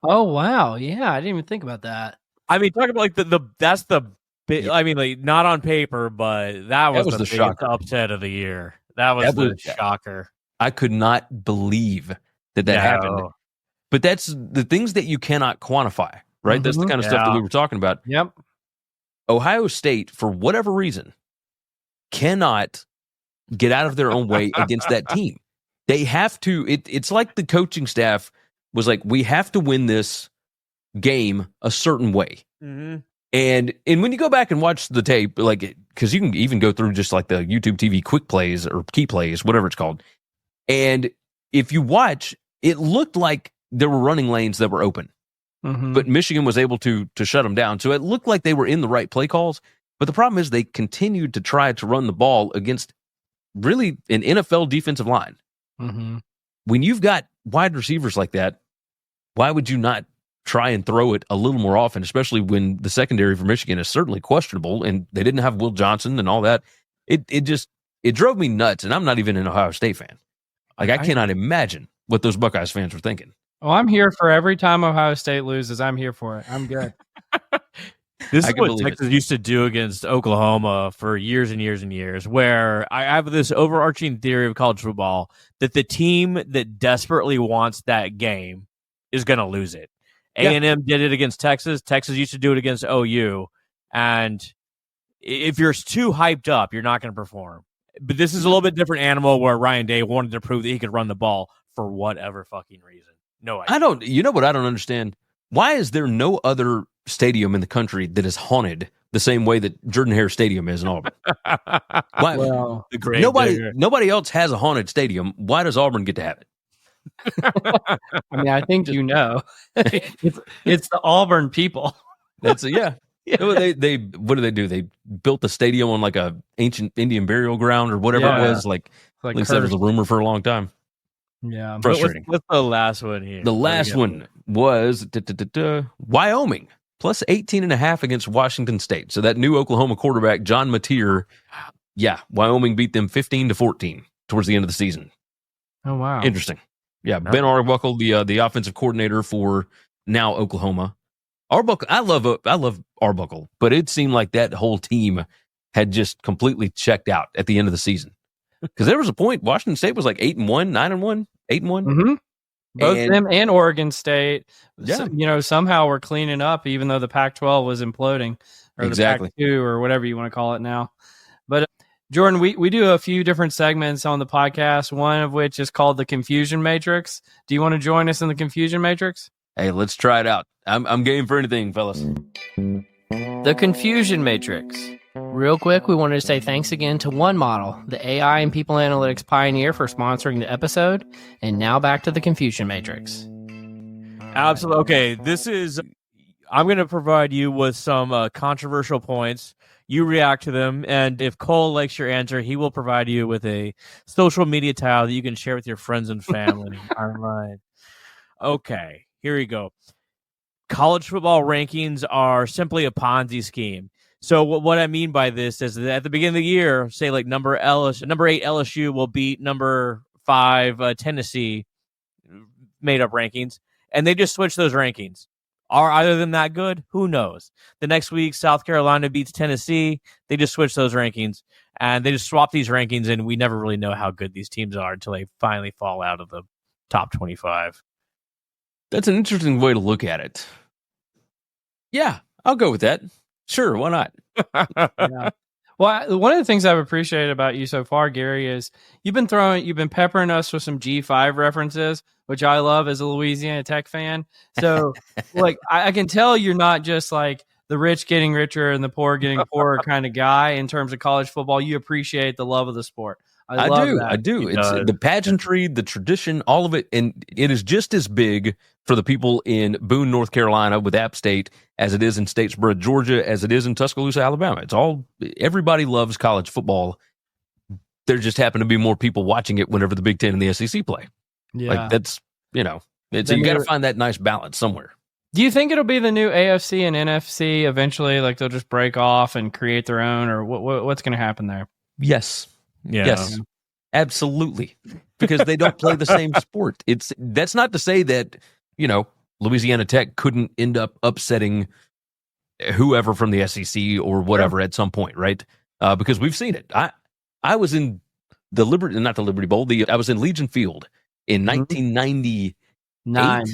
Oh, wow. Yeah, I didn't even think about that. I mean, talk about like that's the big. I mean, like not on paper, but that was the biggest upset of the year. That was the shocker. I could not believe that happened. But that's the things that you cannot quantify, right? That's the kind of stuff that we were talking about. Yep. Ohio State, for whatever reason, cannot get out of their own way against that team. They have to. It's like the coaching staff was like, we have to win this game a certain way. And when you go back and watch the tape, like, because you can even go through just like the YouTube TV quick plays or key plays, whatever it's called. And if you watch, it looked like there were running lanes that were open, but Michigan was able to shut them down. So it looked like they were in the right play calls. But the problem is they continued to try to run the ball against really an NFL defensive line. When you've got wide receivers like that, why would you not try and throw it a little more often, especially when the secondary for Michigan is certainly questionable and they didn't have Will Johnson and all that. It drove me nuts, and I'm not even an Ohio State fan. Like, I cannot imagine what those Buckeyes fans were thinking. Oh, I'm here for every time Ohio State loses. I'm here for it. I'm good. This is what Texas used to do against Oklahoma for years and years and years, where I have this overarching theory of college football that the team that desperately wants that game is going to lose it. A&M did it against Texas. Texas used to do it against OU. And if you're too hyped up, you're not going to perform. But this is a little bit different animal where Ryan Day wanted to prove that he could run the ball for whatever fucking reason. No idea. You know what I don't understand? Why is there no other stadium in the country that is haunted the same way that Jordan-Hare Stadium is in Auburn? Why? Well, nobody else has a haunted stadium. Why does Auburn get to have it? I mean, I think you know. It's the Auburn people. That's yeah. They what do? They built the stadium on like a ancient Indian burial ground or whatever it was. Like at least that was a rumor for a long time. Yeah, frustrating. What's the last one here? The last one was Wyoming plus 18.5 against Washington State. So that new Oklahoma quarterback, John Mateer, Wyoming beat them 15-14 towards the end of the season. Oh wow, interesting. Yeah, Ben Arbuckle, the offensive coordinator for now Oklahoma. Arbuckle, I love Arbuckle, but it seemed like that whole team had just completely checked out at the end of the season. Because there was a point Washington State was like 8-1, 9-1, 8-1. Mm-hmm. Both them and Oregon State, somehow we're cleaning up, even though the Pac-12 was imploding, or the Pac-2, or whatever you want to call it now. But Jordan, we do a few different segments on the podcast, one of which is called the Confusion Matrix. Do you want to join us in the Confusion Matrix? Hey, let's try it out. I'm game for anything, fellas. The Confusion Matrix. Real quick, we wanted to say thanks again to One Model, the AI and people analytics pioneer, for sponsoring the episode. And now back to the Confusion Matrix. Absolutely. Okay, I'm going to provide you with some controversial points. You react to them, and if Cole likes your answer, he will provide you with a social media tile that you can share with your friends and family. All right. Okay, here we go. College football rankings are simply a Ponzi scheme. So what I mean by this is that at the beginning of the year, say like number 8 LSU will beat number 5 Tennessee, made up rankings, and they just switch those rankings. Are either of them that good? Who knows? The next week, South Carolina beats Tennessee. They just switch those rankings, and they just swap these rankings, and we never really know how good these teams are until they finally fall out of the top 25. That's an interesting way to look at it. Yeah, I'll go with that. Sure, why not? Yeah. Well, one of the things I've appreciated about you so far, Gary, is you've been peppering us with some G5 references, which I love as a Louisiana Tech fan. So, like, I can tell you're not just like the rich getting richer and the poor getting poorer kind of guy in terms of college football. You appreciate the love of the sport. I do. It's the pageantry, the tradition, all of it. And it is just as big for the people in Boone, North Carolina with App State as it is in Statesboro, Georgia, as it is in Tuscaloosa, Alabama. Everybody loves college football. There just happen to be more people watching it whenever the Big Ten and the SEC play. Yeah. Like that's, you got to find that nice balance somewhere. Do you think it'll be the new AFC and NFC eventually? Like they'll just break off and create their own, or what's going to happen there? Yes. Yeah. Yes, absolutely. Because they don't play the same sport. That's not to say that, Louisiana Tech couldn't end up upsetting whoever from the SEC or whatever at some point, right? Because we've seen it. I was in the Liberty Bowl. I was in Legion Field in 1999.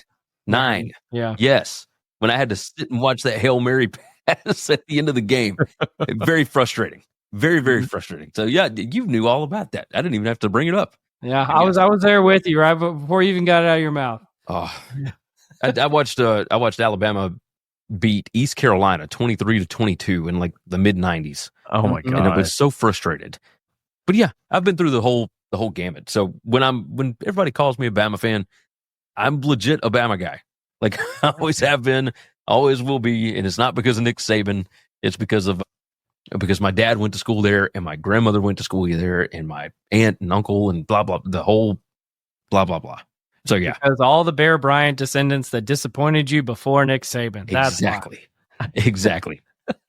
Nine. Yeah. Yes. When I had to sit and watch that Hail Mary pass at the end of the game. Very frustrating. Very, very frustrating. So yeah, you knew all about that. I didn't even have to bring it up. Yeah, I was there with you right before you even got it out of your mouth. Oh, I watched Alabama beat East Carolina 23-22 in like the mid 90s. Oh my god! And it was so frustrated. But yeah, I've been through the whole gamut. So when everybody calls me a Bama fan, I'm legit a Bama guy. Like I always have been, always will be, and it's not because of Nick Saban. It's because my dad went to school there, and my grandmother went to school there, and my aunt and uncle, and blah blah, the whole blah blah blah. So yeah, because all the Bear Bryant descendants that disappointed you before Nick Saban. That's exactly. Exactly.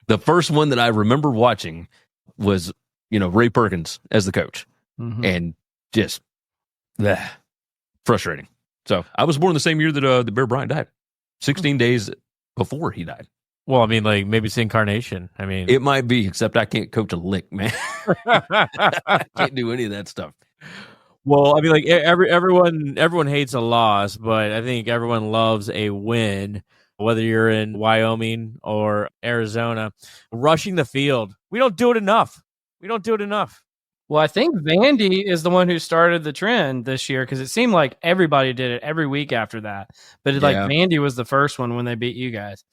The first one that I remember watching was, Ray Perkins as the coach, and just frustrating. So I was born the same year that the Bear Bryant died, 16 days before he died. Well, I mean, like maybe it's incarnation. I mean, It might be, except I can't coach a lick, man. I can't do any of that stuff. Well, I mean, like everyone hates a loss, but I think everyone loves a win. Whether you're in Wyoming or Arizona, rushing the field, we don't do it enough. Well, I think Vandy is the one who started the trend this year because it seemed like everybody did it every week after that. But Vandy was the first one when they beat you guys.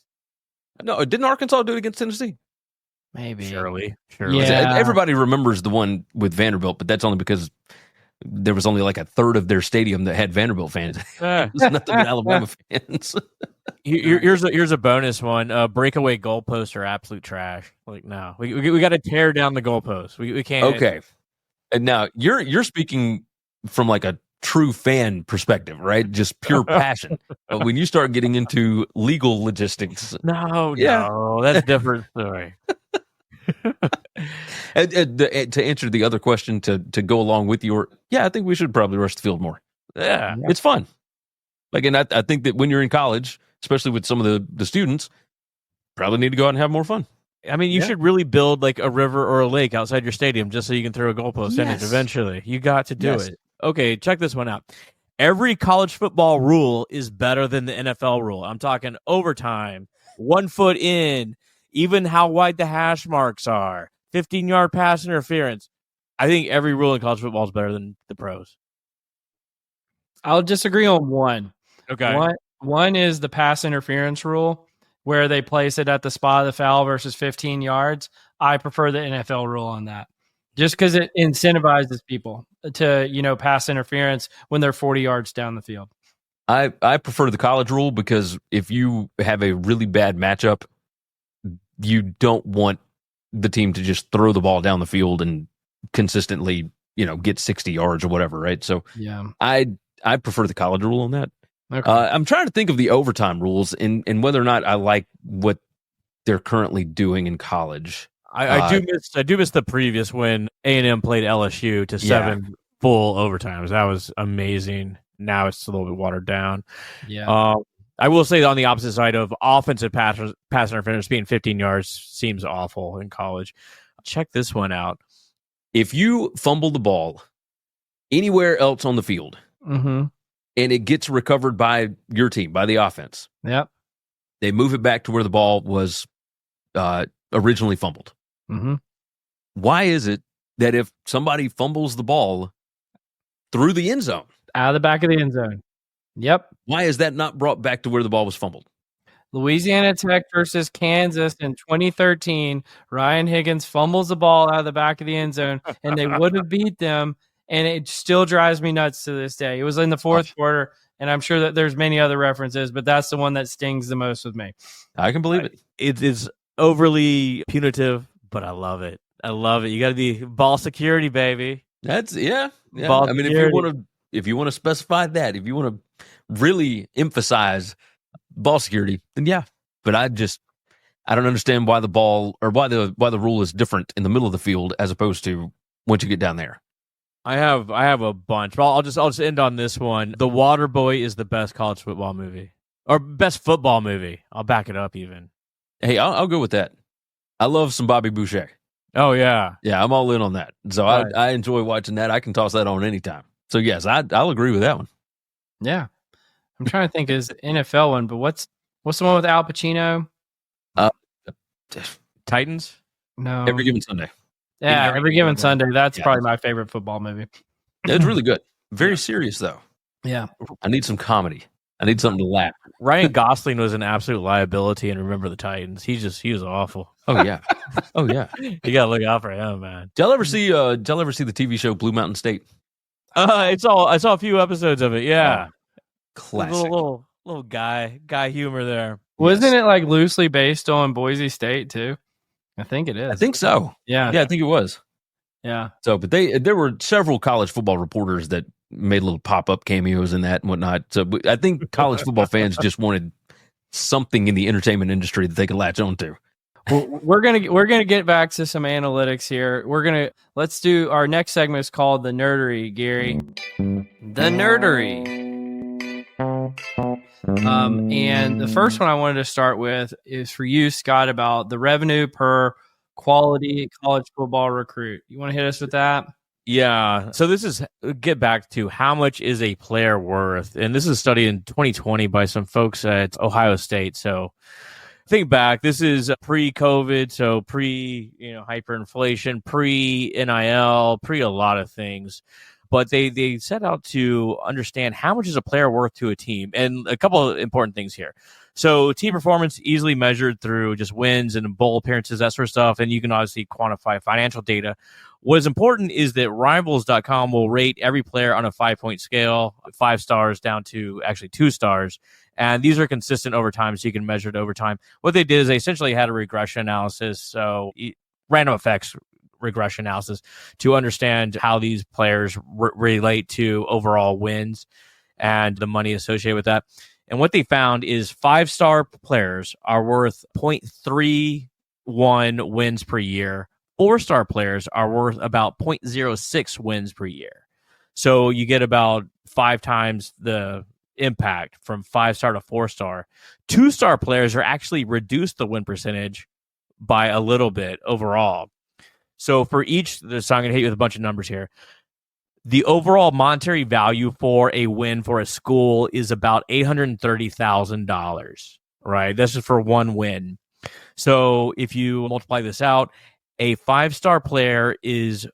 No, didn't Arkansas do it against Tennessee? Maybe. Surely. Yeah. Everybody remembers the one with Vanderbilt, but that's only because there was only like a third of their stadium that had Vanderbilt fans. There's nothing but Alabama fans. Here's a bonus one. Breakaway goalposts are absolute trash. Like, no, we got to tear down the goalposts. We can't. Okay. And now you're speaking from like a true fan perspective, right? Just pure passion. But when you start getting into legal logistics, no, that's a different story. To answer the other question, to go along with I think we should probably rush the field more. Yeah. It's fun. Like, and I think that when you're in college, especially with some of the students, probably need to go out and have more fun. I mean, you should really build like a river or a lake outside your stadium just so you can throw a goalpost in it eventually. You got to do it. Okay, check this one out. Every college football rule is better than the NFL rule. I'm talking overtime, 1 foot in, even how wide the hash marks are, 15-yard pass interference. I think every rule in college football is better than the pros. I'll disagree on one. Okay. One is the pass interference rule, where they place it at the spot of the foul versus 15 yards. I prefer the NFL rule on that, just because it incentivizes people to, pass interference when they're 40 yards down the field. I prefer the college rule because if you have a really bad matchup, you don't want the team to just throw the ball down the field and consistently, get 60 yards or whatever, right? So yeah, I prefer the college rule on that. Okay. I'm trying to think of the overtime rules and whether or not I like what they're currently doing in college. I do miss the previous when A&M played LSU to 7 full overtimes. That was amazing. Now it's a little bit watered down. Yeah. I will say on the opposite side of offensive pass interference being 15 yards seems awful in college. Check this one out. If you fumble the ball anywhere else on the field, and it gets recovered by your team, by the offense. Yep. They move it back to where the ball was originally fumbled. Why is it that if somebody fumbles the ball through the end zone, out of the back of the end zone, yep, why is that not brought back to where the ball was fumbled? Louisiana Tech versus Kansas in 2013, Ryan Higgins fumbles the ball out of the back of the end zone, and they would have beat them. And it still drives me nuts to this day. It was in the fourth quarter, and I'm sure that there's many other references, but that's the one that stings the most with me. I can believe it. It's overly punitive, but I love it. You got to be ball security, baby. That's yeah. Ball I mean, security. if you want to specify that, if you want to really emphasize ball security, then yeah. But I don't understand why the ball or why the rule is different in the middle of the field as opposed to once you get down there. I have a bunch. But I'll just end on this one. The Waterboy is the best college football movie, or best football movie. I'll back it up even. Hey, I'll go with that. I love some Bobby Boucher. Oh yeah, I'm all in on that. So right. I enjoy watching that. I can toss that on anytime. So yes, I'll agree with that one. Yeah, I'm trying to think is NFL one, but what's the one with Al Pacino? Titans. No, Every Given Sunday. Yeah, Every Given Sunday. That's probably my favorite football movie. It's really good. Very serious though. Yeah, I need some comedy. I need something to laugh. Ryan Gosling was an absolute liability in Remember the Titans. He was awful. Oh yeah. You gotta look out for him, man. Did y'all ever see the TV show Blue Mountain State? I saw a few episodes of it. Yeah, classic. Little guy humor there. Wasn't it like loosely based on Boise State too? I think it is. I think so. Yeah. I think it was. Yeah. So, but there were several college football reporters that made little pop-up cameos in that and whatnot. So I think college football fans just wanted something in the entertainment industry that they could latch on to. We're gonna get back to some analytics here. Let's do our next segment is called the nerdery, Gary. The nerdery. And the first one I wanted to start with is for you, Scott, about the revenue per quality college football recruit. You want to hit us with that? Yeah. So this is get back to how much is a player worth, and this is a study in 2020 by some folks at Ohio State. So think back, this is pre-COVID, so hyperinflation, pre-NIL, pre a lot of things. But they set out to understand how much is a player worth to a team, and a couple of important things here. So team performance easily measured through just wins and bowl appearances, that sort of stuff, and you can obviously quantify financial data. What is important is that Rivals.com will rate every player on a 5-point scale, 5 stars down to actually 2 stars. And these are consistent over time, so you can measure it over time. What they did is they essentially had a regression analysis, so random effects regression analysis, to understand how these players relate to overall wins and the money associated with that. And what they found is 5-star players are worth 0.31 wins per year. 4-star players are worth about 0.06 wins per year. So you get about 5 times the impact from 5-star to 4-star. 2-star players are actually reduced the win percentage by a little bit overall. So for each, so I'm going to hit you with a bunch of numbers here. The overall monetary value for a win for a school is about $830,000, right? This is for one win. So if you multiply this out, a 5-star player is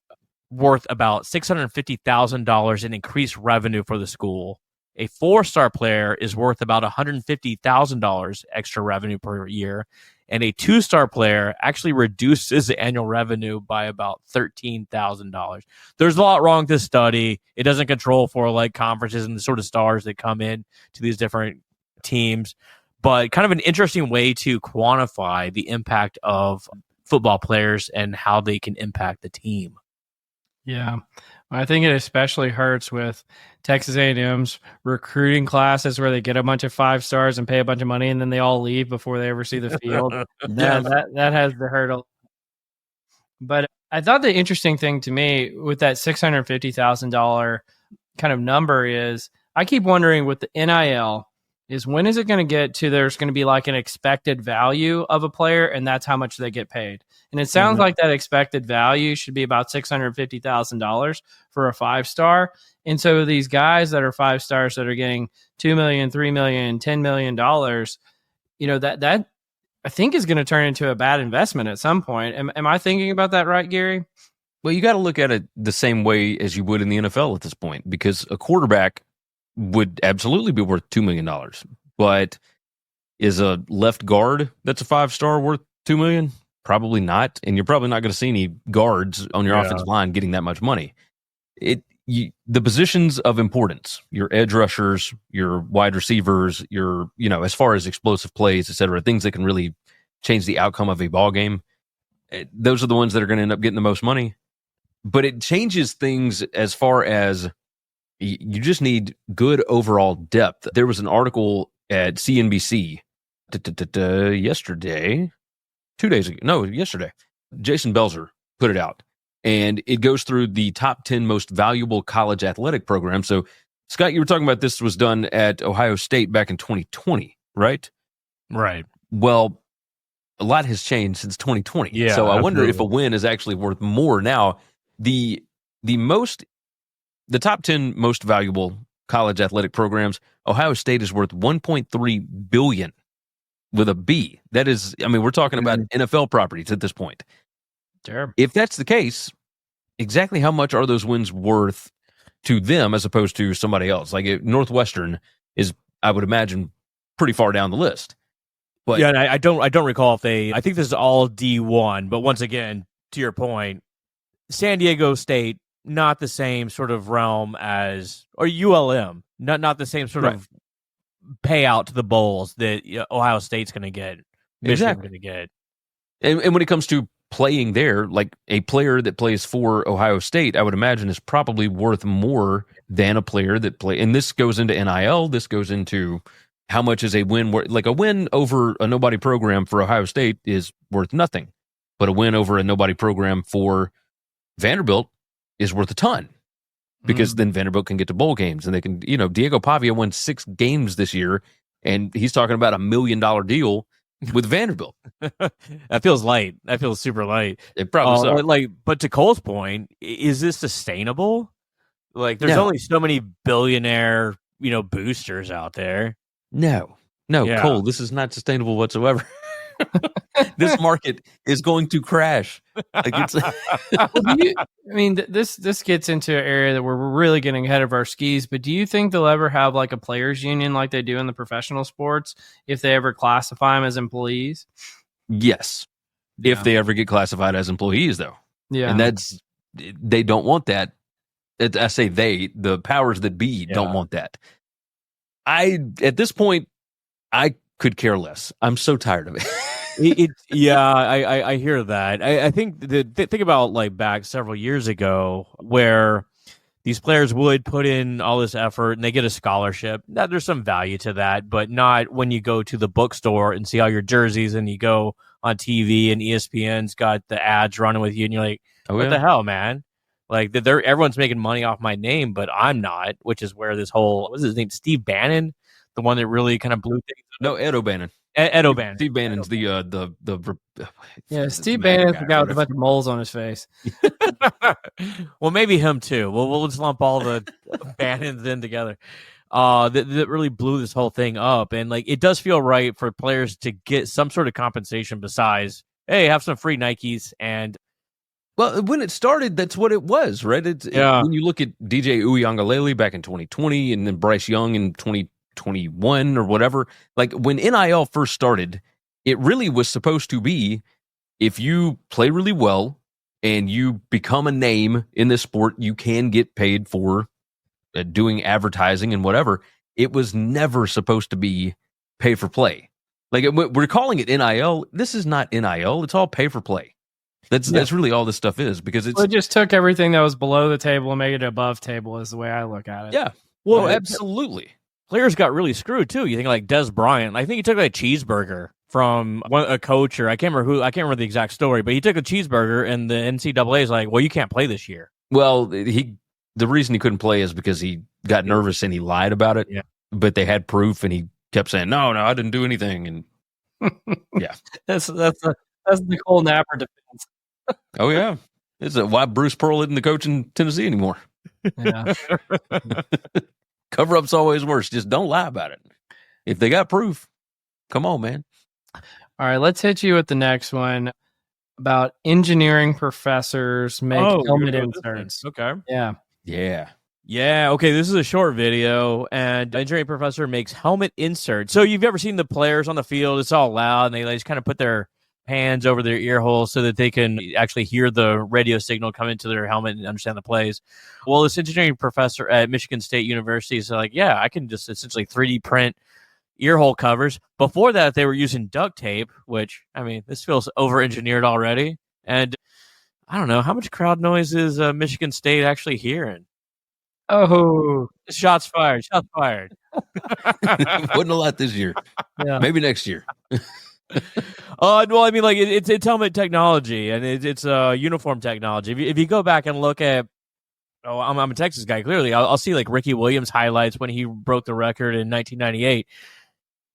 worth about $650,000 in increased revenue for the school. A 4-star player is worth about $150,000 extra revenue per year. And a 2-star player actually reduces the annual revenue by about $13,000. There's a lot wrong with this study. It doesn't control for like conferences and the sort of stars that come in to these different teams, but kind of an interesting way to quantify the impact of football players and how they can impact the team. Yeah. I think it especially hurts with Texas A&M's recruiting classes where they get a bunch of 5 stars and pay a bunch of money and then they all leave before they ever see the field. that has the hurdle. But I thought the interesting thing to me with that $650,000 kind of number is I keep wondering with the NIL is when is it going to get to there's going to be like an expected value of a player and that's how much they get paid. And it sounds like that expected value should be about $650,000 for a 5-star. And so these guys that are 5 stars that are getting $2 million, $3 million, $10 million, that I think is going to turn into a bad investment at some point. Am I thinking about that right, Gary? Well, you got to look at it the same way as you would in the NFL at this point, because a quarterback would absolutely be worth $2 million. But is a left guard that's a 5-star worth $2 million? Probably not. And you're probably not going to see any guards on your offensive line getting that much money. The positions of importance, your edge rushers, your wide receivers, your, as far as explosive plays, et cetera, things that can really change the outcome of a ball game, those are the ones that are going to end up getting the most money. But it changes things as far as you just need good overall depth. There was an article at CNBC yesterday. Jason Belzer put it out, and it goes through the top 10 most valuable college athletic programs. So, Scott, you were talking about this was done at Ohio State back in 2020, right? Right. Well, a lot has changed since 2020. Yeah, so I wonder absolutely. if a win is actually worth more now. The top 10 most valuable college athletic programs, Ohio State is worth $1.3 billion. With a B. That is, we're talking about NFL properties at this point. Sure. If that's the case, exactly how much are those wins worth to them as opposed to somebody else? Like Northwestern is, I would imagine, pretty far down the list. But yeah, and I don't recall if I think this is all D1, but once again, to your point, San Diego State, not the same sort of realm as, or ULM, not the same sort of payout to the bowls that Ohio State's going to get, Michigan's going to get. And when it comes to playing there, like a player that plays for Ohio State, I would imagine is probably worth more than a player that play. And this goes into NIL. This goes into how much is a win. Like a win over a nobody program for Ohio State is worth nothing, but a win over a nobody program for Vanderbilt is worth a ton, because then Vanderbilt can get to bowl games and they can, Diego Pavia won 6 games this year, and he's talking about $1 million deal with Vanderbilt. That feels light. That feels super light. It probably but to Cole's point, is this sustainable? Like, there's only so many billionaire, boosters out there. No, yeah. Cole, this is not sustainable whatsoever. This market is going to crash. Like this gets into an area that we're really getting ahead of our skis. But do you think they'll ever have like a players' union like they do in the professional sports if they ever classify them as employees? Yes, if they ever get classified as employees, though. Yeah, and they don't want that. I say the powers that be don't want that. At this point, I could care less. I'm so tired of it. I hear that. I think think about like back several years ago where these players would put in all this effort and they get a scholarship. Now, there's some value to that, but not when you go to the bookstore and see all your jerseys and you go on TV and ESPN's got the ads running with you and you're like, what the hell, man? Like everyone's making money off my name, but I'm not, which is where this whole, what's his name? Steve Bannon, the one that really kind of blew things up. No, Ed O'Bannon. Ed O'Bannon. Steve Bannon's the Steve Bannon's the guy with a bunch of moles on his face. Well, maybe him too. We'll just lump all the Bannons in together. That really blew this whole thing up, and like it does feel right for players to get some sort of compensation besides, hey, have some free Nikes. And well, when it started, that's what it was, right? When you look at DJ Uiagalelei back in 2020, and then Bryce Young in 2021 or whatever, like when NIL first started, it really was supposed to be, if you play really well and you become a name in this sport, you can get paid for doing advertising and whatever. It was never supposed to be pay for play. Like we're calling it NIL. This is not NIL. It's all pay for play. That's really all this stuff is, because it just took everything that was below the table and made it above table, is the way I look at it. Yeah. Well, absolutely. Players got really screwed too. You think like Des Bryant. I think he took a cheeseburger from a coach, or I can't remember the exact story, but he took a cheeseburger and the NCAA is like, well, you can't play this year. Well, the reason he couldn't play is because he got nervous and he lied about it. Yeah. But they had proof and he kept saying, no, I didn't do anything. And yeah, that's the Nicole Napper defense. Oh yeah, it's why Bruce Pearl isn't the coach in Tennessee anymore. Yeah. Cover-up's always worse. Just don't lie about it. If they got proof, come on, man. All right, let's hit you with the next one about engineering professors make helmet inserts. Okay. Yeah. Okay, this is a short video, and engineering professor makes helmet inserts. So you've ever seen the players on the field? It's all loud, and they just kind of put their hands over their ear holes so that they can actually hear the radio signal come into their helmet and understand the plays. Well, this engineering professor at Michigan State University is like, yeah, I can just essentially 3D print ear hole covers. Before that, they were using duct tape, which, I mean, this feels over-engineered already. And I don't know, how much crowd noise is Michigan State actually hearing? Oh, shots fired. Wasn't a lot this year. Yeah. Maybe next year. Well, I mean, like it's helmet technology and it's uniform technology. If you go back and look at, I'm a Texas guy. Clearly, I'll see like Ricky Williams highlights when he broke the record in 1998.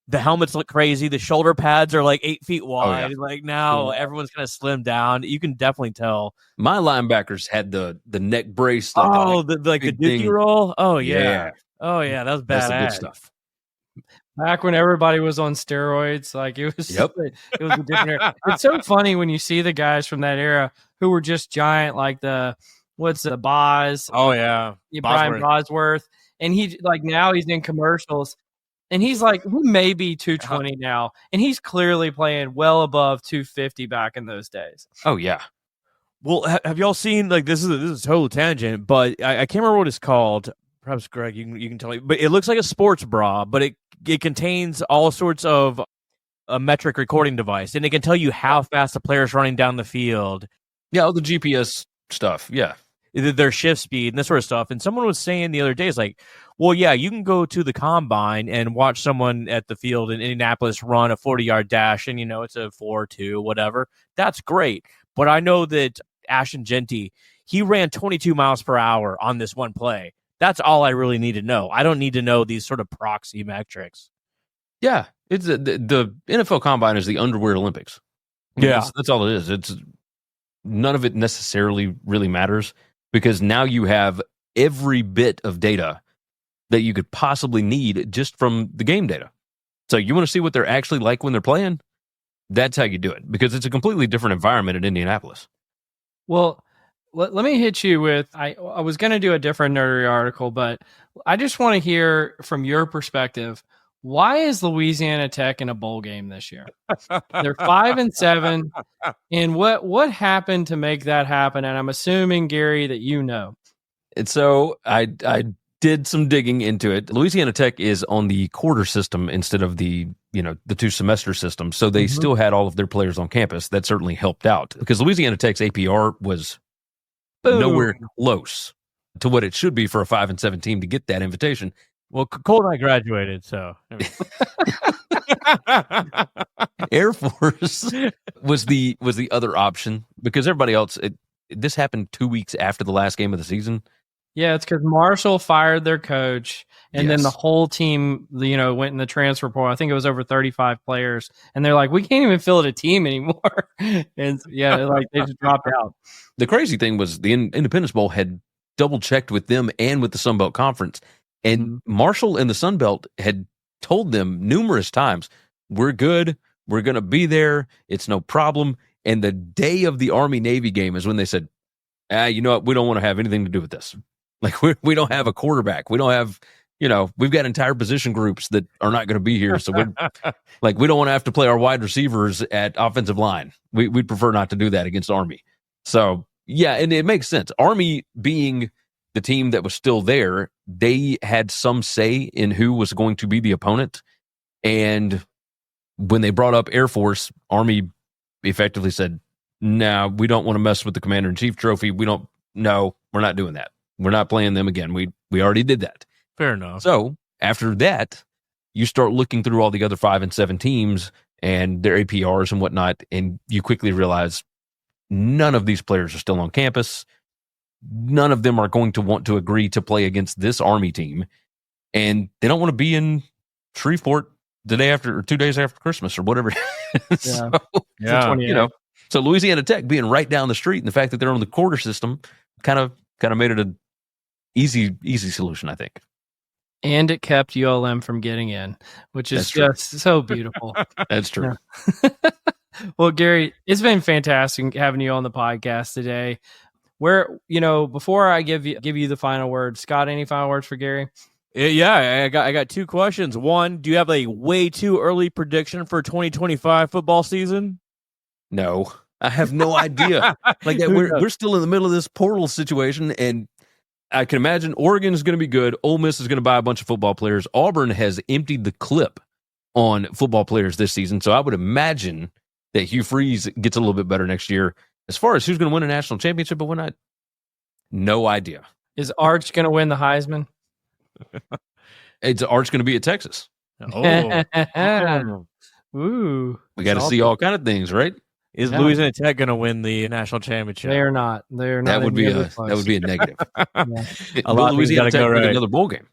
The helmets look crazy. The shoulder pads are like 8 feet wide. Oh, yeah. Like now, everyone's kind of slimmed down. You can definitely tell. My linebackers had the neck brace. The dookie roll. Oh yeah. Oh yeah, that was badass. That's the good stuff. Back when everybody was on steroids, like it was, it was a different era. It's so funny when you see the guys from that era who were just giant, like the Boz. Oh yeah, Brian Bosworth, and he like now he's in commercials, and he's like he may be 220 now, and he's clearly playing well above 250 back in those days. Oh yeah. Well, have y'all seen like this is a total tangent, but I can't remember what it's called. Perhaps Greg, you can tell me, but it looks like a sports bra, but it contains all sorts of a metric recording device, and it can tell you how fast the player's running down the field. Yeah, all the GPS stuff. Yeah. Their shift speed and this sort of stuff. And someone was saying the other day, it's like, well, yeah, you can go to the combine and watch someone at the field in Indianapolis run a 40-yard dash, and, it's a 4.2, whatever. That's great. But I know that Ashton Genty, he ran 22 miles per hour on this one play. That's all I really need to know. I don't need to know these sort of proxy metrics. Yeah. It's the NFL combine is the underwear Olympics. Yeah. That's all it is. It's none of it necessarily really matters, because now you have every bit of data that you could possibly need just from the game data. So you want to see what they're actually like when they're playing? That's how you do it, because it's a completely different environment in Indianapolis. Well, let me hit you with, I was going to do a different nerdy article, but I just want to hear from your perspective, why is Louisiana Tech in a bowl game this year? They're 5-7. And what happened to make that happen? And I'm assuming, Gary, that you know. And so I did some digging into it. Louisiana Tech is on the quarter system instead of the 2-semester system. So they still had all of their players on campus. That certainly helped out, because Louisiana Tech's APR was nowhere close to what it should be for a 5-7 team to get that invitation. Well, Cole and I graduated, so Air Force was the other option, because everybody else. This happened 2 weeks after the last game of the season. Yeah, it's because Marshall fired their coach, and then the whole team, went in the transfer portal. I think it was over 35 players, and they're like, we can't even fill it a team anymore. And they just dropped out. The crazy thing was the Independence Bowl had double checked with them and with the Sun Belt Conference. And Marshall and the Sun Belt had told them numerous times, we're good, we're going to be there, it's no problem. And the day of the Army-Navy game is when they said, you know what, we don't want to have anything to do with this. Like, we don't have a quarterback. We don't have, we've got entire position groups that are not going to be here. So we don't want to have to play our wide receivers at offensive line. We'd prefer not to do that against Army. So, yeah, and it makes sense. Army being the team that was still there, they had some say in who was going to be the opponent. And when they brought up Air Force, Army effectively said, no, we don't want to mess with the Commander-in-Chief trophy. We're not doing that. We're not playing them again. We already did that. Fair enough. So after that, you start looking through all the other 5-7 teams and their APRs and whatnot, and you quickly realize none of these players are still on campus. None of them are going to want to agree to play against this Army team, and they don't want to be in Shreveport the day after or 2 days after Christmas or whatever. So Louisiana Tech being right down the street, and the fact that they're on the quarter system kind of made it an easy solution, I think. And it kept ULM from getting in, which is just so beautiful. That's true. Well, Gary, it's been fantastic having you on the podcast today. Before I give you the final word, Scott, any final words for Gary? Yeah, I got two questions. One, do you have a way too early prediction for 2025 football season? No, I have no idea. Like that, we're still in the middle of this portal situation, and I can imagine Oregon is going to be good. Ole Miss is going to buy a bunch of football players. Auburn has emptied the clip on football players this season, so I would imagine that Hugh Freeze gets a little bit better next year. As far as who's going to win a national championship, but when no idea. Is Arch going to win the Heisman? It's Arch going to be at Texas. Oh, ooh! We got to see all kind of things, right? Is Louisiana Tech going to win the national championship? They are not. They're not. That would be a negative. A lot Louisiana Tech win another bowl game.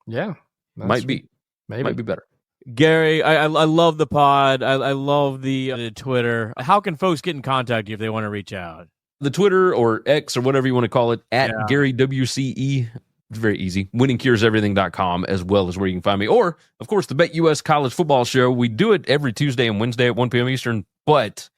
Yeah, might be better. Gary, I love the pod. I love the Twitter. How can folks get in contact with you if they want to reach out? The Twitter or X or whatever you want to call it, at Gary WCE. It's very easy. WinningCuresEverything.com, as well as where you can find me. Or, of course, the BetUS College Football Show. We do it every Tuesday and Wednesday at 1 p.m. Eastern. But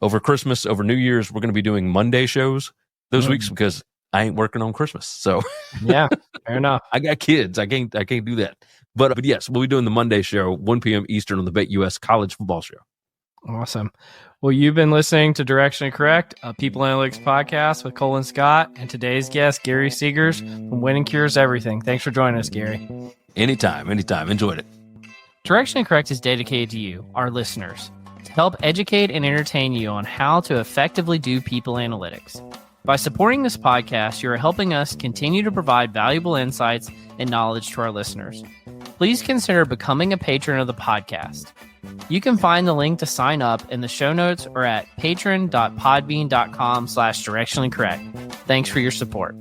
over Christmas, over New Year's, we're going to be doing Monday shows those weeks because I ain't working on Christmas. So yeah, fair enough. I got kids. I can't do that. But yes, we'll be doing the Monday show, 1 p.m. Eastern on the BetUS College Football Show. Awesome. Well, you've been listening to Directionally Correct, a People Analytics podcast with Cole and Scott, and today's guest, Gary Segers from Winning Cures Everything. Thanks for joining us, Gary. Anytime. Enjoyed it. Directionally Correct is dedicated to you, our listeners, to help educate and entertain you on how to effectively do people analytics. By supporting this podcast, you are helping us continue to provide valuable insights and knowledge to our listeners. Please consider becoming a patron of the podcast. You can find the link to sign up in the show notes or at patron.podbean.com/directionallycorrect. Thanks for your support.